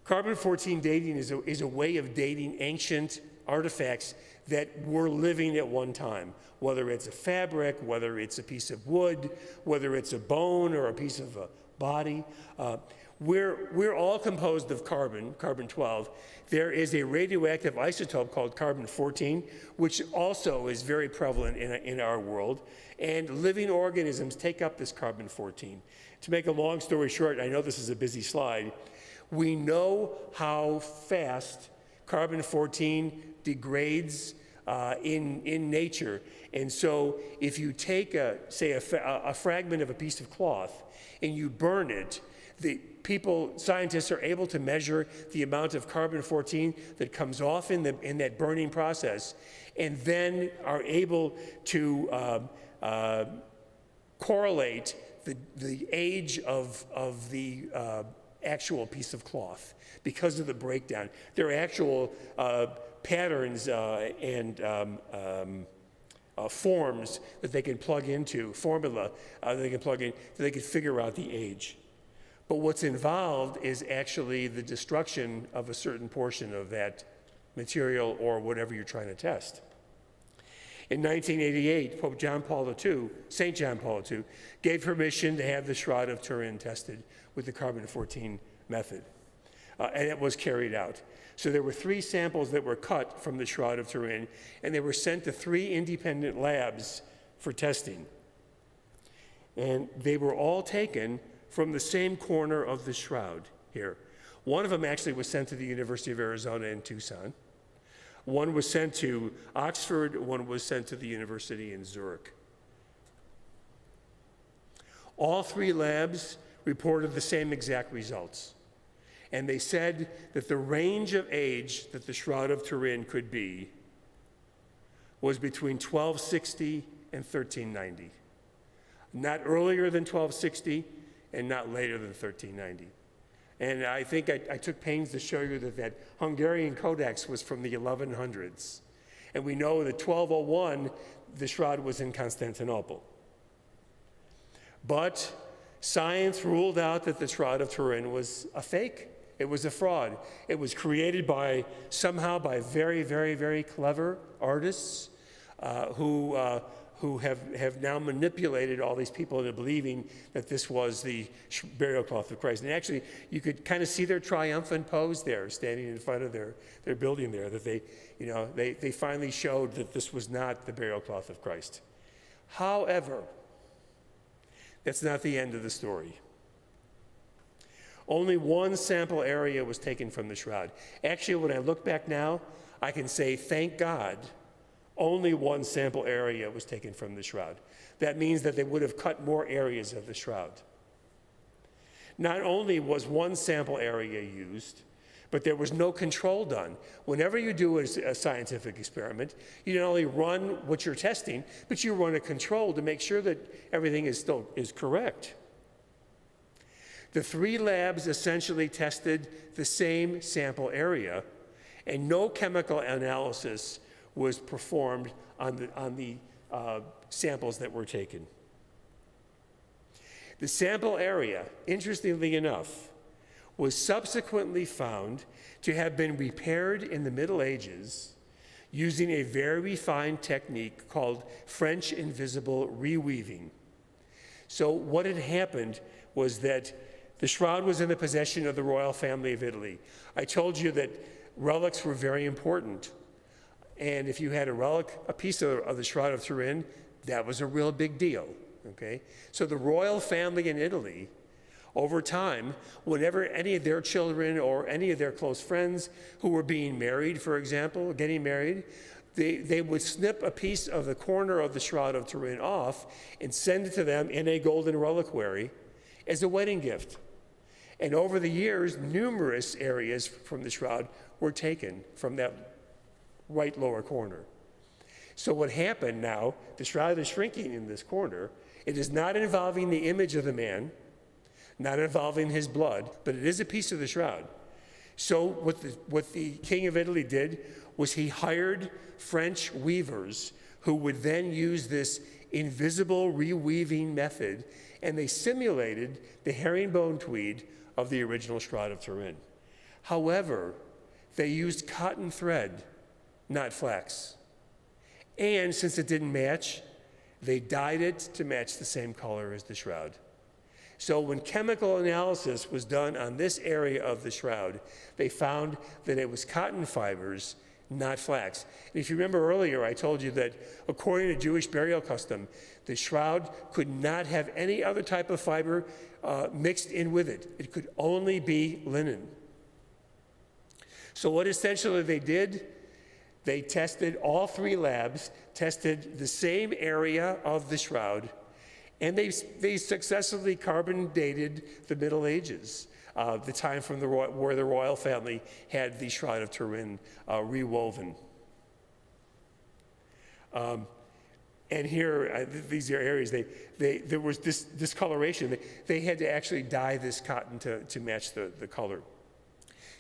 Carbon-14 dating is a way of dating ancient artifacts that were living at one time, whether it's a fabric, whether it's a piece of wood, whether it's a bone or a piece of a body. We're all composed of carbon-12. There is a radioactive isotope called carbon-14, which also is very prevalent in our world. And living organisms take up this carbon-14. To make a long story short, I know this is a busy slide, we know how fast carbon-14 degrades in nature. And so if you take, say, a fragment of a piece of cloth and you burn it, scientists are able to measure the amount of carbon-14 that comes off in that burning process, and then are able to correlate the age of the actual piece of cloth because of the breakdown. There are actual patterns and forms that they can plug into, formula that they can plug in, that they can figure out the age. But what's involved is actually the destruction of a certain portion of that material or whatever you're trying to test. In 1988, St. John Paul II, gave permission to have the Shroud of Turin tested with the carbon-14 method. And it was carried out. So there were 3 samples that were cut from the Shroud of Turin, and they were sent to 3 independent labs for testing. And they were all taken from the same corner of the shroud here. One of them actually was sent to the University of Arizona in Tucson. One was sent to Oxford, one was sent to the university in Zurich. All 3 labs reported the same exact results. And they said that the range of age that the Shroud of Turin could be was between 1260 and 1390. Not earlier than 1260 and not later than 1390. And I think I took pains to show you that Hungarian Codex was from the 1100s. And we know that 1201, the shroud was in Constantinople. But science ruled out that the Shroud of Turin was a fake. It was a fraud. It was created somehow by very, very, very clever artists who have now manipulated all these people into believing that this was the burial cloth of Christ. And actually, you could kind of see their triumphant pose there, standing in front of their building there, that they finally showed that this was not the burial cloth of Christ. However, that's not the end of the story. Only 1 sample area was taken from the shroud. Actually, when I look back now, I can say, thank God, only 1 sample area was taken from the shroud. That means that they would have cut more areas of the shroud. Not only was 1 sample area used, but there was no control done. Whenever you do a scientific experiment, you not only run what you're testing, but you run a control to make sure that everything is correct. The 3 labs essentially tested the same sample area, and no chemical analysis was performed on the samples that were taken. The sample area, interestingly enough, was subsequently found to have been repaired in the Middle Ages using a very refined technique called French invisible reweaving. So what had happened was that the shroud was in the possession of the royal family of Italy. I told you that relics were very important. And if you had a relic, a piece of the Shroud of Turin, that was a real big deal, okay? So the royal family in Italy, over time, whenever any of their children or any of their close friends who were being married, for example, getting married, they would snip a piece of the corner of the Shroud of Turin off and send it to them in a golden reliquary as a wedding gift. And over the years, numerous areas from the shroud were taken from that right lower corner. So what happened now, the shroud is shrinking in this corner. It is not involving the image of the man, not involving his blood, but it is a piece of the shroud. So what the King of Italy did was he hired French weavers who would then use this invisible reweaving method, and they simulated the herringbone tweed of the original Shroud of Turin. However, they used cotton thread, not flax. And since it didn't match, they dyed it to match the same color as the shroud. So when chemical analysis was done on this area of the shroud, they found that it was cotton fibers, not flax. And if you remember earlier, I told you that according to Jewish burial custom, the shroud could not have any other type of fiber mixed in with it. It could only be linen. So what essentially they did, they tested, all 3 labs tested the same area of the shroud, and they successfully carbon dated the Middle Ages, the time from where the royal family had the Shroud of Turin rewoven. And here, these are areas, there was this discoloration. They had to actually dye this cotton to match the color.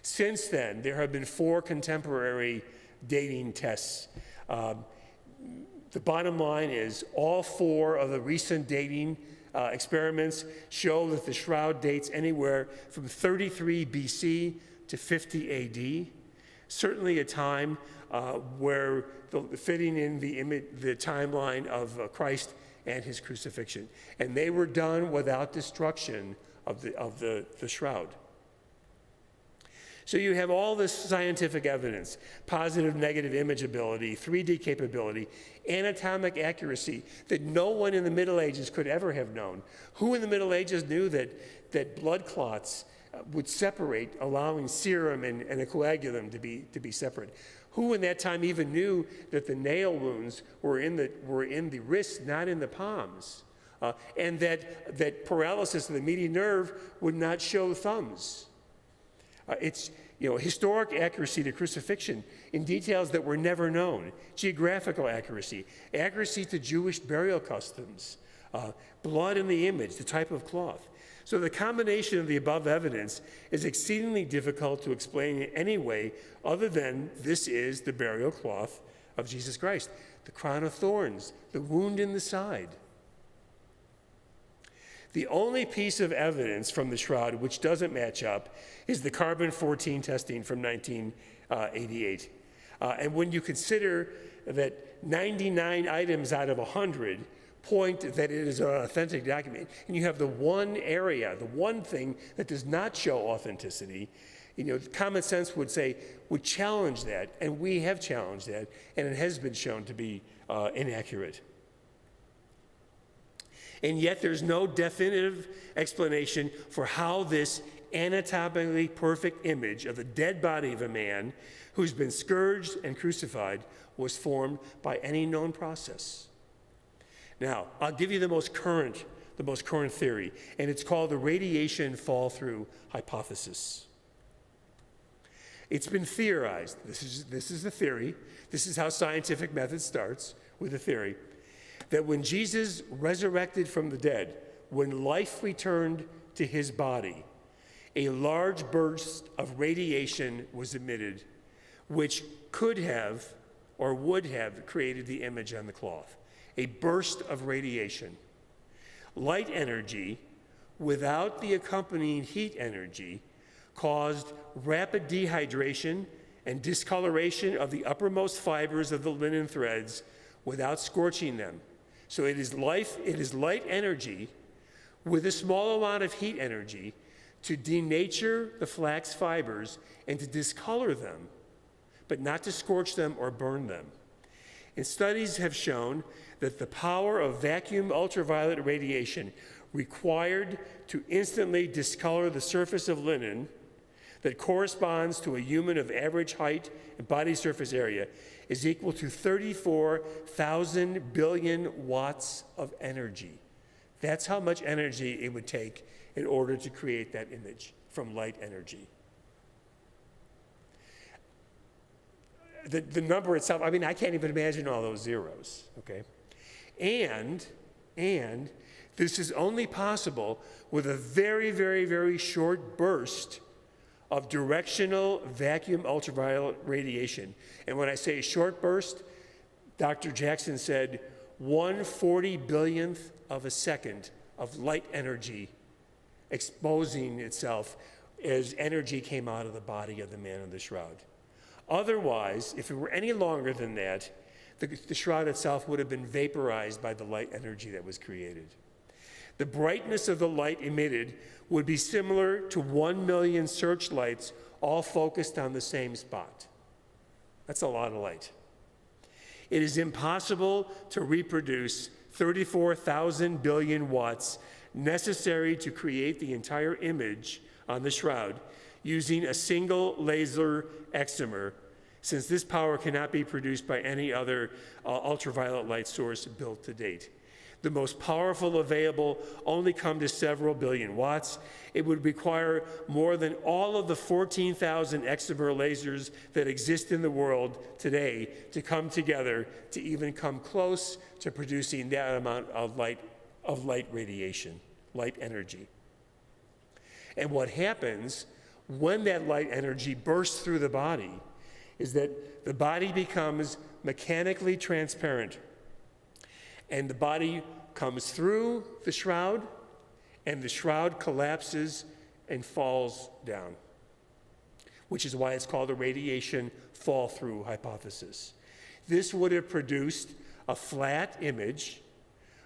Since then, there have been 4 contemporary dating tests. The bottom line is all 4 of the recent dating experiments show that the shroud dates anywhere from 33 BC to 50 AD, certainly a time where fitting in the timeline of Christ and his crucifixion. And they were done without destruction of the shroud. So you have all this scientific evidence, positive, negative image ability, 3D capability, anatomic accuracy that no one in the Middle Ages could ever have known. Who in the Middle Ages knew that blood clots would separate, allowing serum and a coagulum to be separate? Who in that time even knew that the nail wounds were in the wrists, not in the palms? And that paralysis of the median nerve would not show thumbs? It's historic accuracy to crucifixion in details that were never known, geographical accuracy, accuracy to Jewish burial customs, blood in the image, the type of cloth. So the combination of the above evidence is exceedingly difficult to explain in any way other than this is the burial cloth of Jesus Christ, the crown of thorns, the wound in the side. The only piece of evidence from the shroud which doesn't match up is the carbon-14 testing from 1988. And when you consider that 99 items out of 100 point that it is an authentic document, and you have the one area, the one thing that does not show authenticity, common sense would challenge that, and we have challenged that, and it has been shown to be inaccurate. And yet there's no definitive explanation for how this anatomically perfect image of the dead body of a man who's been scourged and crucified was formed by any known process. Now, I'll give you the most current theory, and it's called the radiation fall-through hypothesis. It's been theorized. This is the theory. This is how scientific method starts, with a theory that when Jesus resurrected from the dead, when life returned to his body, a large burst of radiation was emitted, which could have or would have created the image on the cloth. A burst of radiation. Light energy, without the accompanying heat energy, caused rapid dehydration and discoloration of the uppermost fibers of the linen threads without scorching them. So it is light energy with a small amount of heat energy to denature the flax fibers and to discolor them, but not to scorch them or burn them. And studies have shown that the power of vacuum ultraviolet radiation required to instantly discolor the surface of linen that corresponds to a human of average height and body surface area is equal to 34,000 billion watts of energy. That's how much energy it would take in order to create that image from light energy. The number itself, I can't even imagine all those zeros, okay? And this is only possible with a very, very, very short burst of directional vacuum ultraviolet radiation. And when I say short burst, Dr. Jackson said 1/40 billionth of a second of light energy exposing itself as energy came out of the body of the man in the shroud. Otherwise, if it were any longer than that, the shroud itself would have been vaporized by the light energy that was created. The brightness of the light emitted would be similar to 1 million searchlights all focused on the same spot. That's a lot of light. It is impossible to reproduce 34,000 billion watts necessary to create the entire image on the shroud using a single laser excimer, since this power cannot be produced by any other ultraviolet light source built to date. The most powerful available only come to several billion watts. It would require more than all of the 14,000 excimer lasers that exist in the world today to come together to even come close to producing that amount of light radiation, light energy. And what happens when that light energy bursts through the body is that the body becomes mechanically transparent. And the body comes through the shroud, and the shroud collapses and falls down, which is why it's called a radiation fall-through hypothesis. This would have produced a flat image,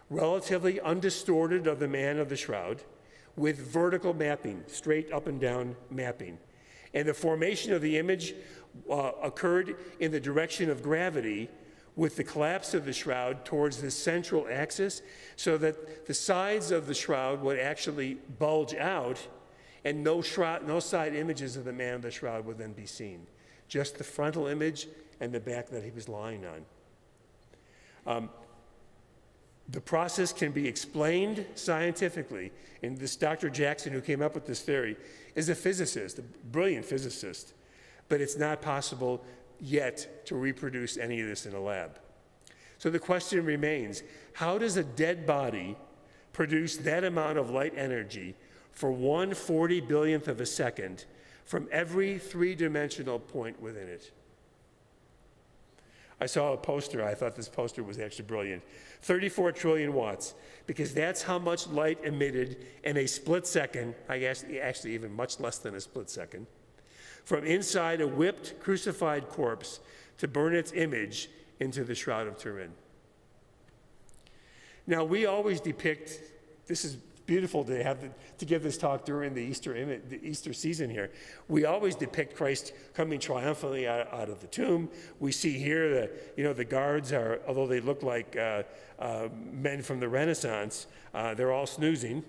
relatively undistorted, of the man of the shroud, with vertical mapping, straight up and down mapping. And the formation of the image occurred in the direction of gravity with the collapse of the shroud towards the central axis, so that the sides of the shroud would actually bulge out, and no side images of the man of the shroud would then be seen. Just the frontal image and the back that he was lying on. The process can be explained scientifically, and this Dr. Jackson, who came up with this theory, is a physicist, a brilliant physicist, but it's not possible yet to reproduce any of this in a lab. So the question remains, how does a dead body produce that amount of light energy for 1/40 of a second from every three-dimensional point within it? I saw a poster. I thought this poster was actually brilliant. 34 trillion watts, because that's how much light emitted in a split second, I guess actually even much less than a split second, from inside a whipped, crucified corpse to burn its image into the Shroud of Turin. Now, we always depict, this is beautiful to give this talk during the Easter season here. We always depict Christ coming triumphantly out of the tomb. We see here the guards are, although they look like men from the Renaissance, they're all snoozing.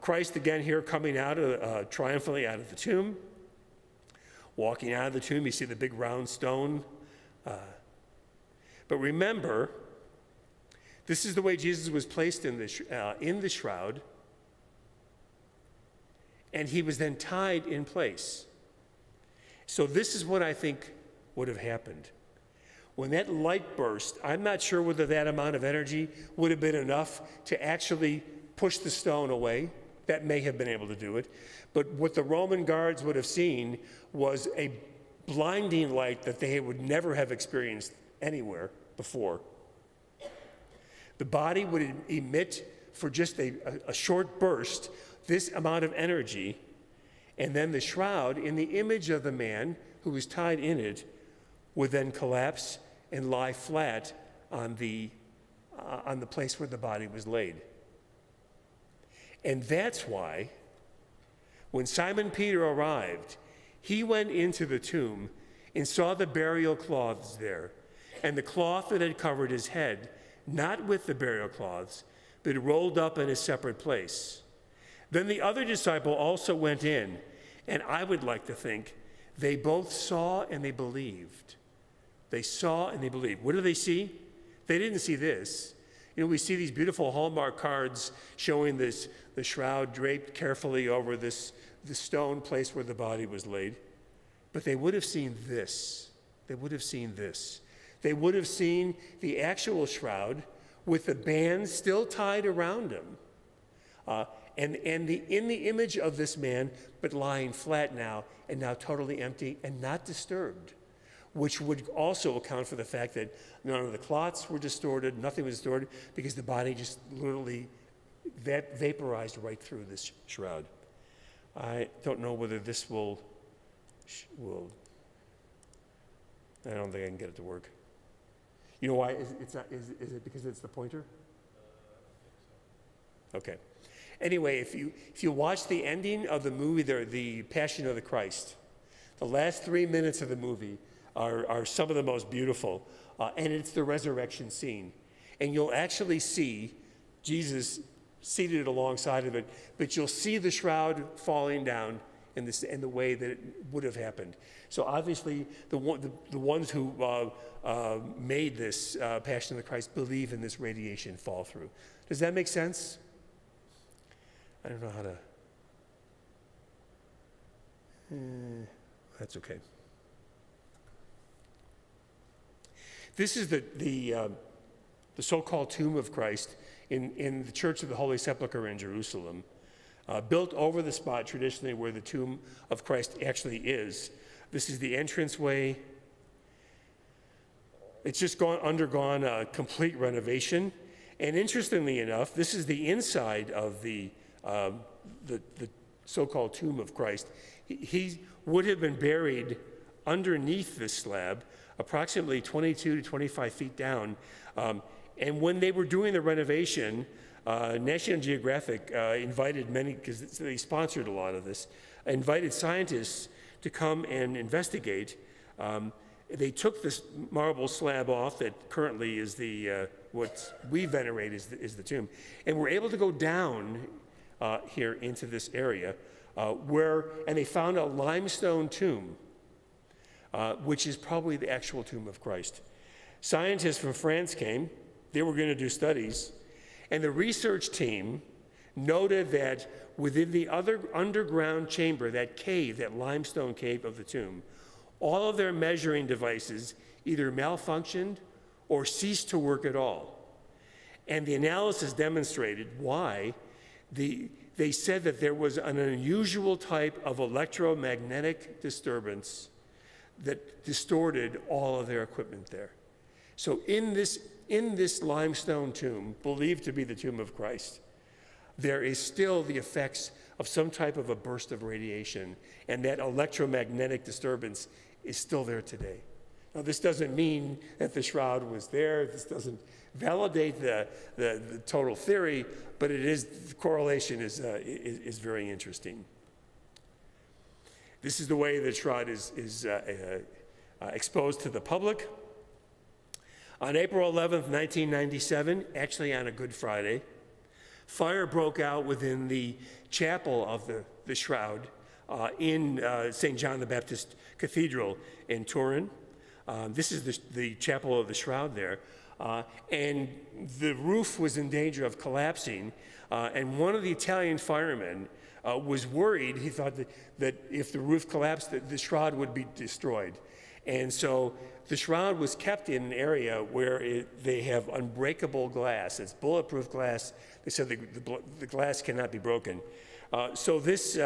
Christ again here coming out triumphantly out of the tomb. Walking out of the tomb, you see the big round stone. But remember, this is the way Jesus was placed in the shroud, and he was then tied in place. So this is what I think would have happened. When that light burst, I'm not sure whether that amount of energy would have been enough to actually push the stone away. That may have been able to do it. But what the Roman guards would have seen was a blinding light that they would never have experienced anywhere before. The body would emit for just a short burst this amount of energy, and then the shroud, in the image of the man who was tied in it, would then collapse and lie flat on the place where the body was laid. And that's why, when Simon Peter arrived, he went into the tomb and saw the burial cloths there, and the cloth that had covered his head, not with the burial cloths, but rolled up in a separate place. Then the other disciple also went in, and I would like to think they both saw and they believed. They saw and they believed. What do they see? They didn't see this. We see these beautiful Hallmark cards showing the shroud draped carefully over the stone place where the body was laid. But they would have seen this. They would have seen this. They would have seen the actual shroud with the band still tied around him. And in the image of this man, but lying flat now, and now totally empty and not disturbed, which would also account for the fact that none of the clots were distorted, nothing was distorted, because the body just literally vaporized right through this shroud. I don't know whether this will I don't think I can get it to work. You know why it's not? Is it because it's the pointer? Okay. Anyway, if you watch the ending of the movie, the Passion of the Christ, the last 3 minutes of the movie are some of the most beautiful, and it's the resurrection scene, and you'll actually see Jesus seated alongside of it, but you'll see the shroud falling down in the way that it would have happened. So obviously, the ones who made this Passion of the Christ believe in this radiation fall through. Does that make sense? I don't know how to. That's okay. This is the so-called tomb of Christ in the Church of the Holy Sepulchre in Jerusalem, built over the spot traditionally where the tomb of Christ actually is. This is the entranceway. It's just undergone a complete renovation. And interestingly enough, this is the inside of the so-called tomb of Christ. He would have been buried underneath this slab, approximately 22 to 25 feet down. And when they were doing the renovation, National Geographic invited many, because they sponsored a lot of this, invited scientists to come and investigate. They took this marble slab off that currently is the what we venerate is the tomb, and were able to go down here into this area and they found a limestone tomb, which is probably the actual tomb of Christ. Scientists from France came. They were going to do studies, and the research team noted that within the other underground chamber, that cave, that limestone cave of the tomb, all of their measuring devices either malfunctioned or ceased to work at all. And the analysis demonstrated why. They said that there was an unusual type of electromagnetic disturbance that distorted all of their equipment there. So in this limestone tomb, believed to be the tomb of Christ, there is still the effects of some type of a burst of radiation, and that electromagnetic disturbance is still there today. Now, this doesn't mean that the shroud was there. This doesn't validate the total theory, but the correlation is very interesting. This is the way the shroud is exposed to the public. On April 11th, 1997, actually on a Good Friday, fire broke out within the chapel of the shroud in St. John the Baptist Cathedral in Turin. This is the chapel of the shroud there. And the roof was in danger of collapsing. And one of the Italian firemen was worried. He thought that if the roof collapsed, the shroud would be destroyed. And so the shroud was kept in an area where they have unbreakable glass. It's bulletproof glass. They said the glass cannot be broken. So this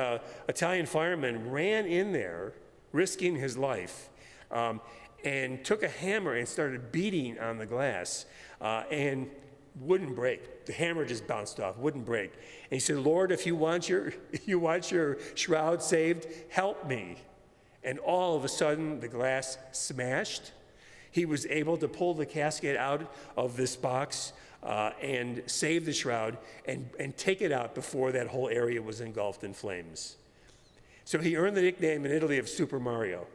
Italian fireman ran in there, risking his life, and took a hammer and started beating on the glass, and wouldn't break. The hammer just bounced off, wouldn't break. And he said, "Lord, if you want your shroud saved, help me." And all of a sudden, the glass smashed. He was able to pull the casket out of this box and save the shroud and take it out before that whole area was engulfed in flames. So he earned the nickname in Italy of Super Mario,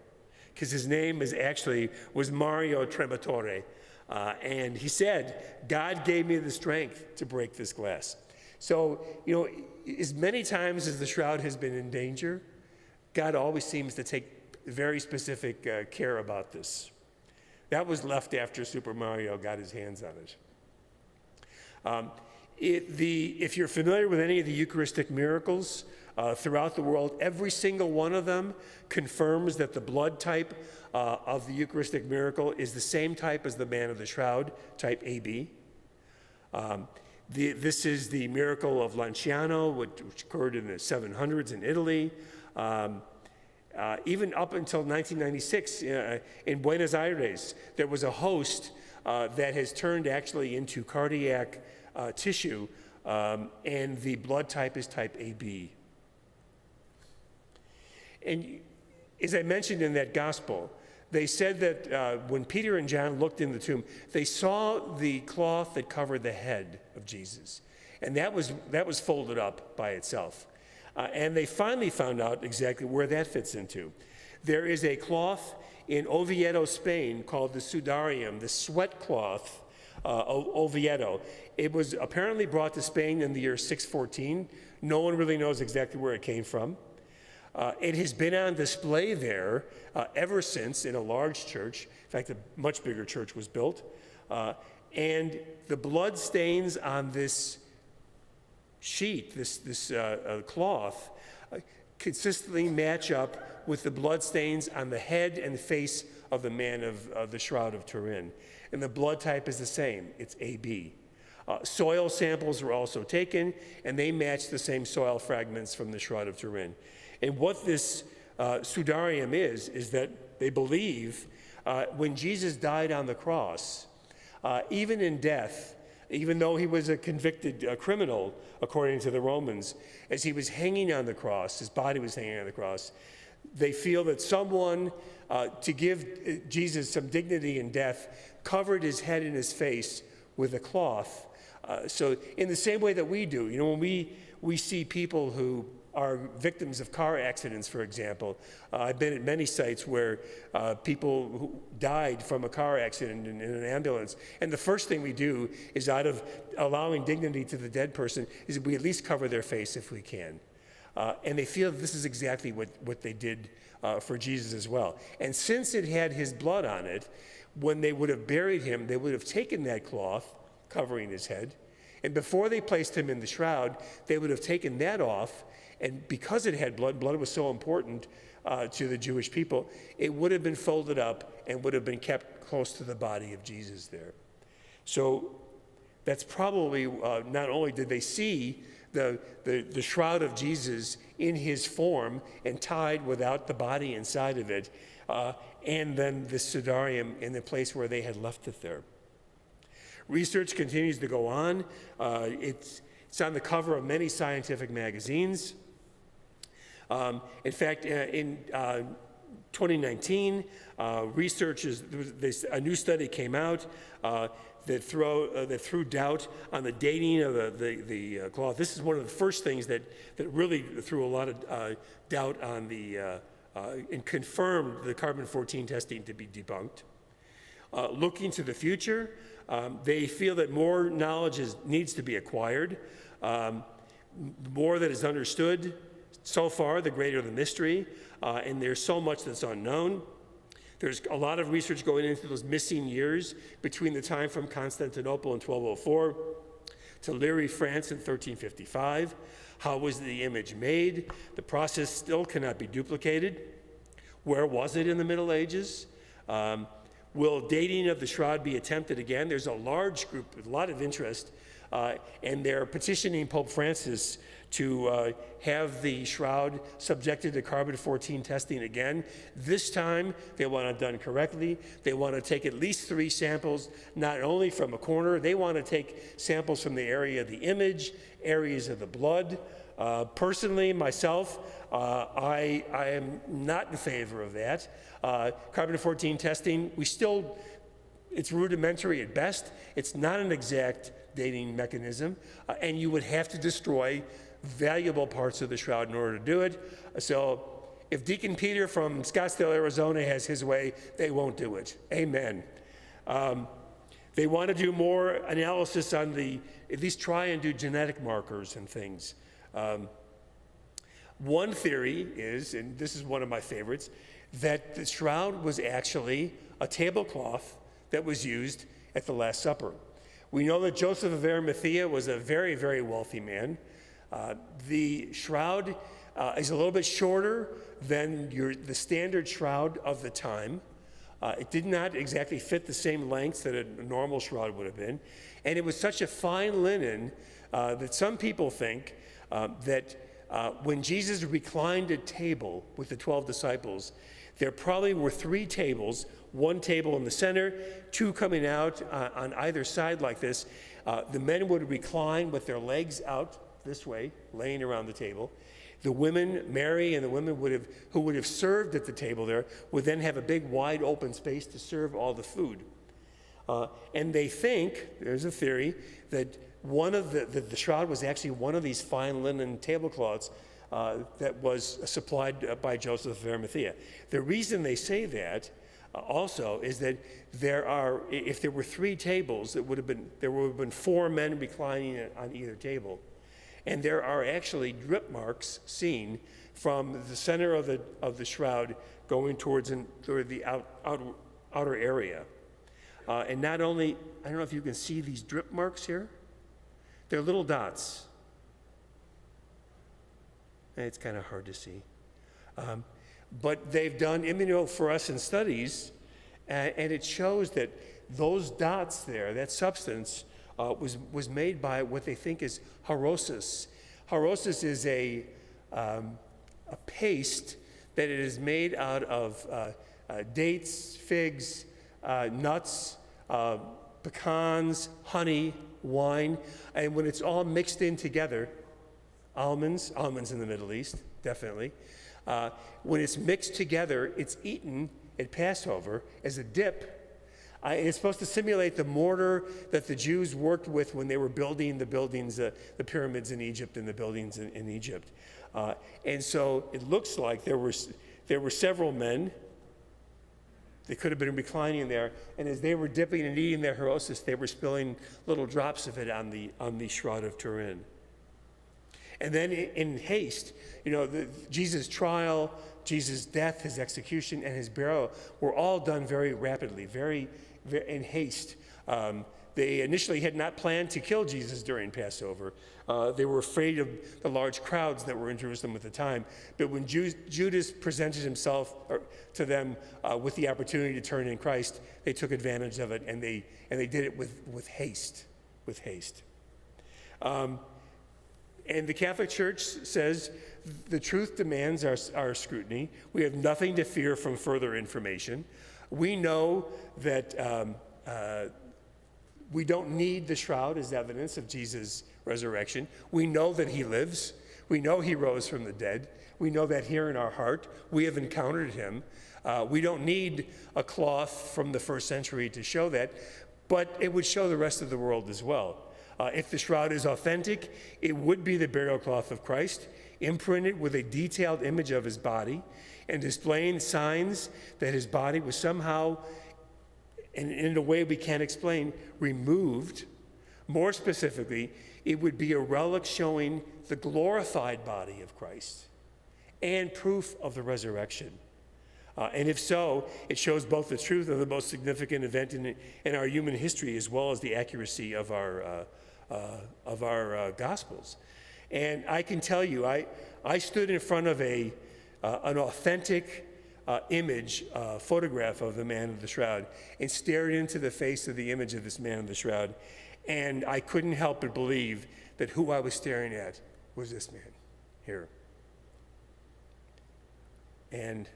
because his name was Mario Trematore. And he said, "God gave me the strength to break this glass." So, as many times as the shroud has been in danger, God always seems to take very specific care about this. That was left after Super Mario got his hands on it. If you're familiar with any of the Eucharistic miracles throughout the world, every single one of them confirms that the blood type of the Eucharistic miracle is the same type as the man of the shroud, type AB. This is the miracle of Lanciano, which occurred in the 700s in Italy. Even up until 1996 in Buenos Aires, there was a host that has turned actually into cardiac tissue, and the blood type is type AB. And as I mentioned in that gospel, they said that when Peter and John looked in the tomb, they saw the cloth that covered the head of Jesus, and that was folded up by itself. And they finally found out exactly where that fits into. There is a cloth in Oviedo, Spain, called the Sudarium, the sweat cloth of Oviedo. It was apparently brought to Spain in the year 614. No one really knows exactly where it came from. It has been on display there ever since in a large church. In fact, a much bigger church was built. And the blood stains on this sheet, this cloth, consistently match up with the blood stains on the head and the face of the man of the Shroud of Turin. And the blood type is the same. It's AB. Soil samples were also taken, and they match the same soil fragments from the Shroud of Turin. And what this Sudarium is that they believe when Jesus died on the cross, even in death, even though he was a convicted criminal, according to the Romans, as he was hanging on the cross, his body was hanging on the cross, they feel that someone, to give Jesus some dignity in death, covered his head and his face with a cloth So in the same way that we do, when we see people who are victims of car accidents, for example. I've been at many sites where people who died from a car accident in an ambulance, and the first thing we do is, out of allowing dignity to the dead person, is we at least cover their face if we can. And they feel this is exactly what they did for Jesus as well. And since it had his blood on it, when they would have buried him, they would have taken that cloth covering his head, and before they placed him in the shroud, they would have taken that off. And because it had blood was so important to the Jewish people, it would have been folded up and would have been kept close to the body of Jesus there. So that's probably, not only did they see the shroud of Jesus in his form and tied without the body inside of it, and then the Sudarium in the place where they had left it there. Research continues to go on. It's on the cover of many scientific magazines. In fact, in 2019, a new study came out that threw doubt on the dating of the cloth. This is one of the first things that really threw a lot of doubt on and confirmed the carbon-14 testing to be debunked. Looking to the future, they feel that more knowledge needs to be acquired, more that is understood. So far, the greater the mystery, and there's so much that's unknown. There's a lot of research going into those missing years between the time from Constantinople in 1204 to Liry, France in 1355. How was the image made? The process still cannot be duplicated. Where was it in the Middle Ages? Will dating of the shroud be attempted again? There's a large group with a lot of interest, and they're petitioning Pope Francis to have the shroud subjected to carbon-14 testing again. This time, they want it done correctly. They want to take at least 3 samples, not only from a corner, they want to take samples from the area of the image, areas of the blood. Personally, myself, I am not in favor of that. Carbon-14 testing, it's rudimentary at best. It's not an exact dating mechanism, and you would have to destroy valuable parts of the shroud in order to do it. So if Deacon Peter from Scottsdale, Arizona has his way, they won't do it. Amen. They want to do more analysis on at least try and do genetic markers and things. One theory is, and this is one of my favorites, that the shroud was actually a tablecloth that was used at the Last Supper. We know that Joseph of Arimathea was a very, very wealthy man. The shroud is a little bit shorter than the standard shroud of the time. It did not exactly fit the same length that a normal shroud would have been. And it was such a fine linen that some people think that when Jesus reclined at table with the 12 disciples, there probably were 3 tables, 1 table in the center, 2 coming out on either side like this. The men would recline with their legs out this way, laying around the table. The women, Mary and the women who would have served at the table there, would then have a big wide open space to serve all the food. And they think, there's a theory, that one of the shroud was actually one of these fine linen tablecloths that was supplied by Joseph of Arimathea. The reason they say that also is that if there were 3 tables, there would have been 4 men reclining on either table. And there are actually drip marks seen from the center of the shroud going toward the outer area. And not only, I don't know if you can see these drip marks here. They're little dots. It's kind of hard to see. But they've done immunofluorescence studies, and it shows that those dots there, that substance, was made by what they think is haurosis. Haurosis is a paste that it is made out of dates, figs, nuts, pecans, honey, wine, and when it's all mixed in together, almonds in the Middle East, definitely. When it's mixed together, it's eaten at Passover as a dip. It's supposed to simulate the mortar that the Jews worked with when they were building the buildings, the pyramids in Egypt and the buildings in Egypt. And so it looks like there were several men. They could have been reclining there, and as they were dipping and eating their hierosis, they were spilling little drops of it on the Shroud of Turin. And then in haste, Jesus' trial, Jesus' death, his execution, and his burial were all done very rapidly, very in haste. They initially had not planned to kill Jesus during Passover. They were afraid of the large crowds that were in Jerusalem at the time. But when Judas presented himself to them with the opportunity to turn in Christ, they took advantage of it, and they did it with haste. And the Catholic Church says the truth demands our scrutiny. We have nothing to fear from further information. We know that we don't need the shroud as evidence of Jesus' resurrection. We know that he lives. We know he rose from the dead. We know that here in our heart. We have encountered him. We don't need a cloth from the first century to show that, but it would show the rest of the world as well. If the shroud is authentic, it would be the burial cloth of Christ, imprinted with a detailed image of his body and displaying signs that his body was somehow, and in a way we can't explain, removed. More specifically, it would be a relic showing the glorified body of Christ and proof of the resurrection. And if so, it shows both the truth of the most significant event in our human history as well as the accuracy of our Gospels. And I can tell you, I stood in front of an authentic image, photograph of the man of the shroud, and stared into the face of the image of this man of the shroud. And I couldn't help but believe that who I was staring at was this man here. And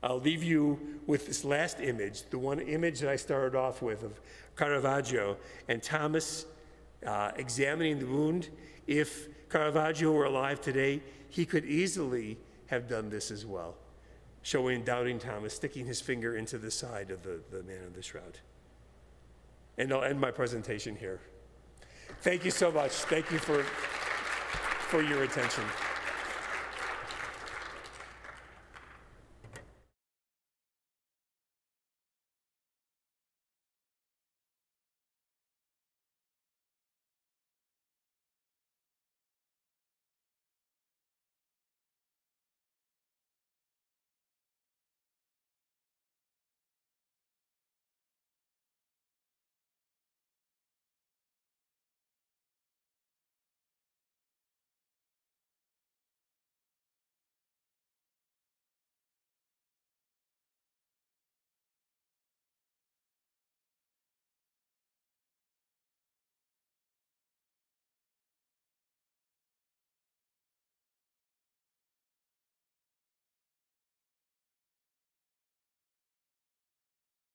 I'll leave you with this last image, the one image that I started off with of Caravaggio and Thomas examining the wound. If Caravaggio were alive today, he could easily have done this as well, showing doubting Thomas sticking his finger into the side of the man of the shroud. And I'll end my presentation here. Thank you so much. Thank you for your attention.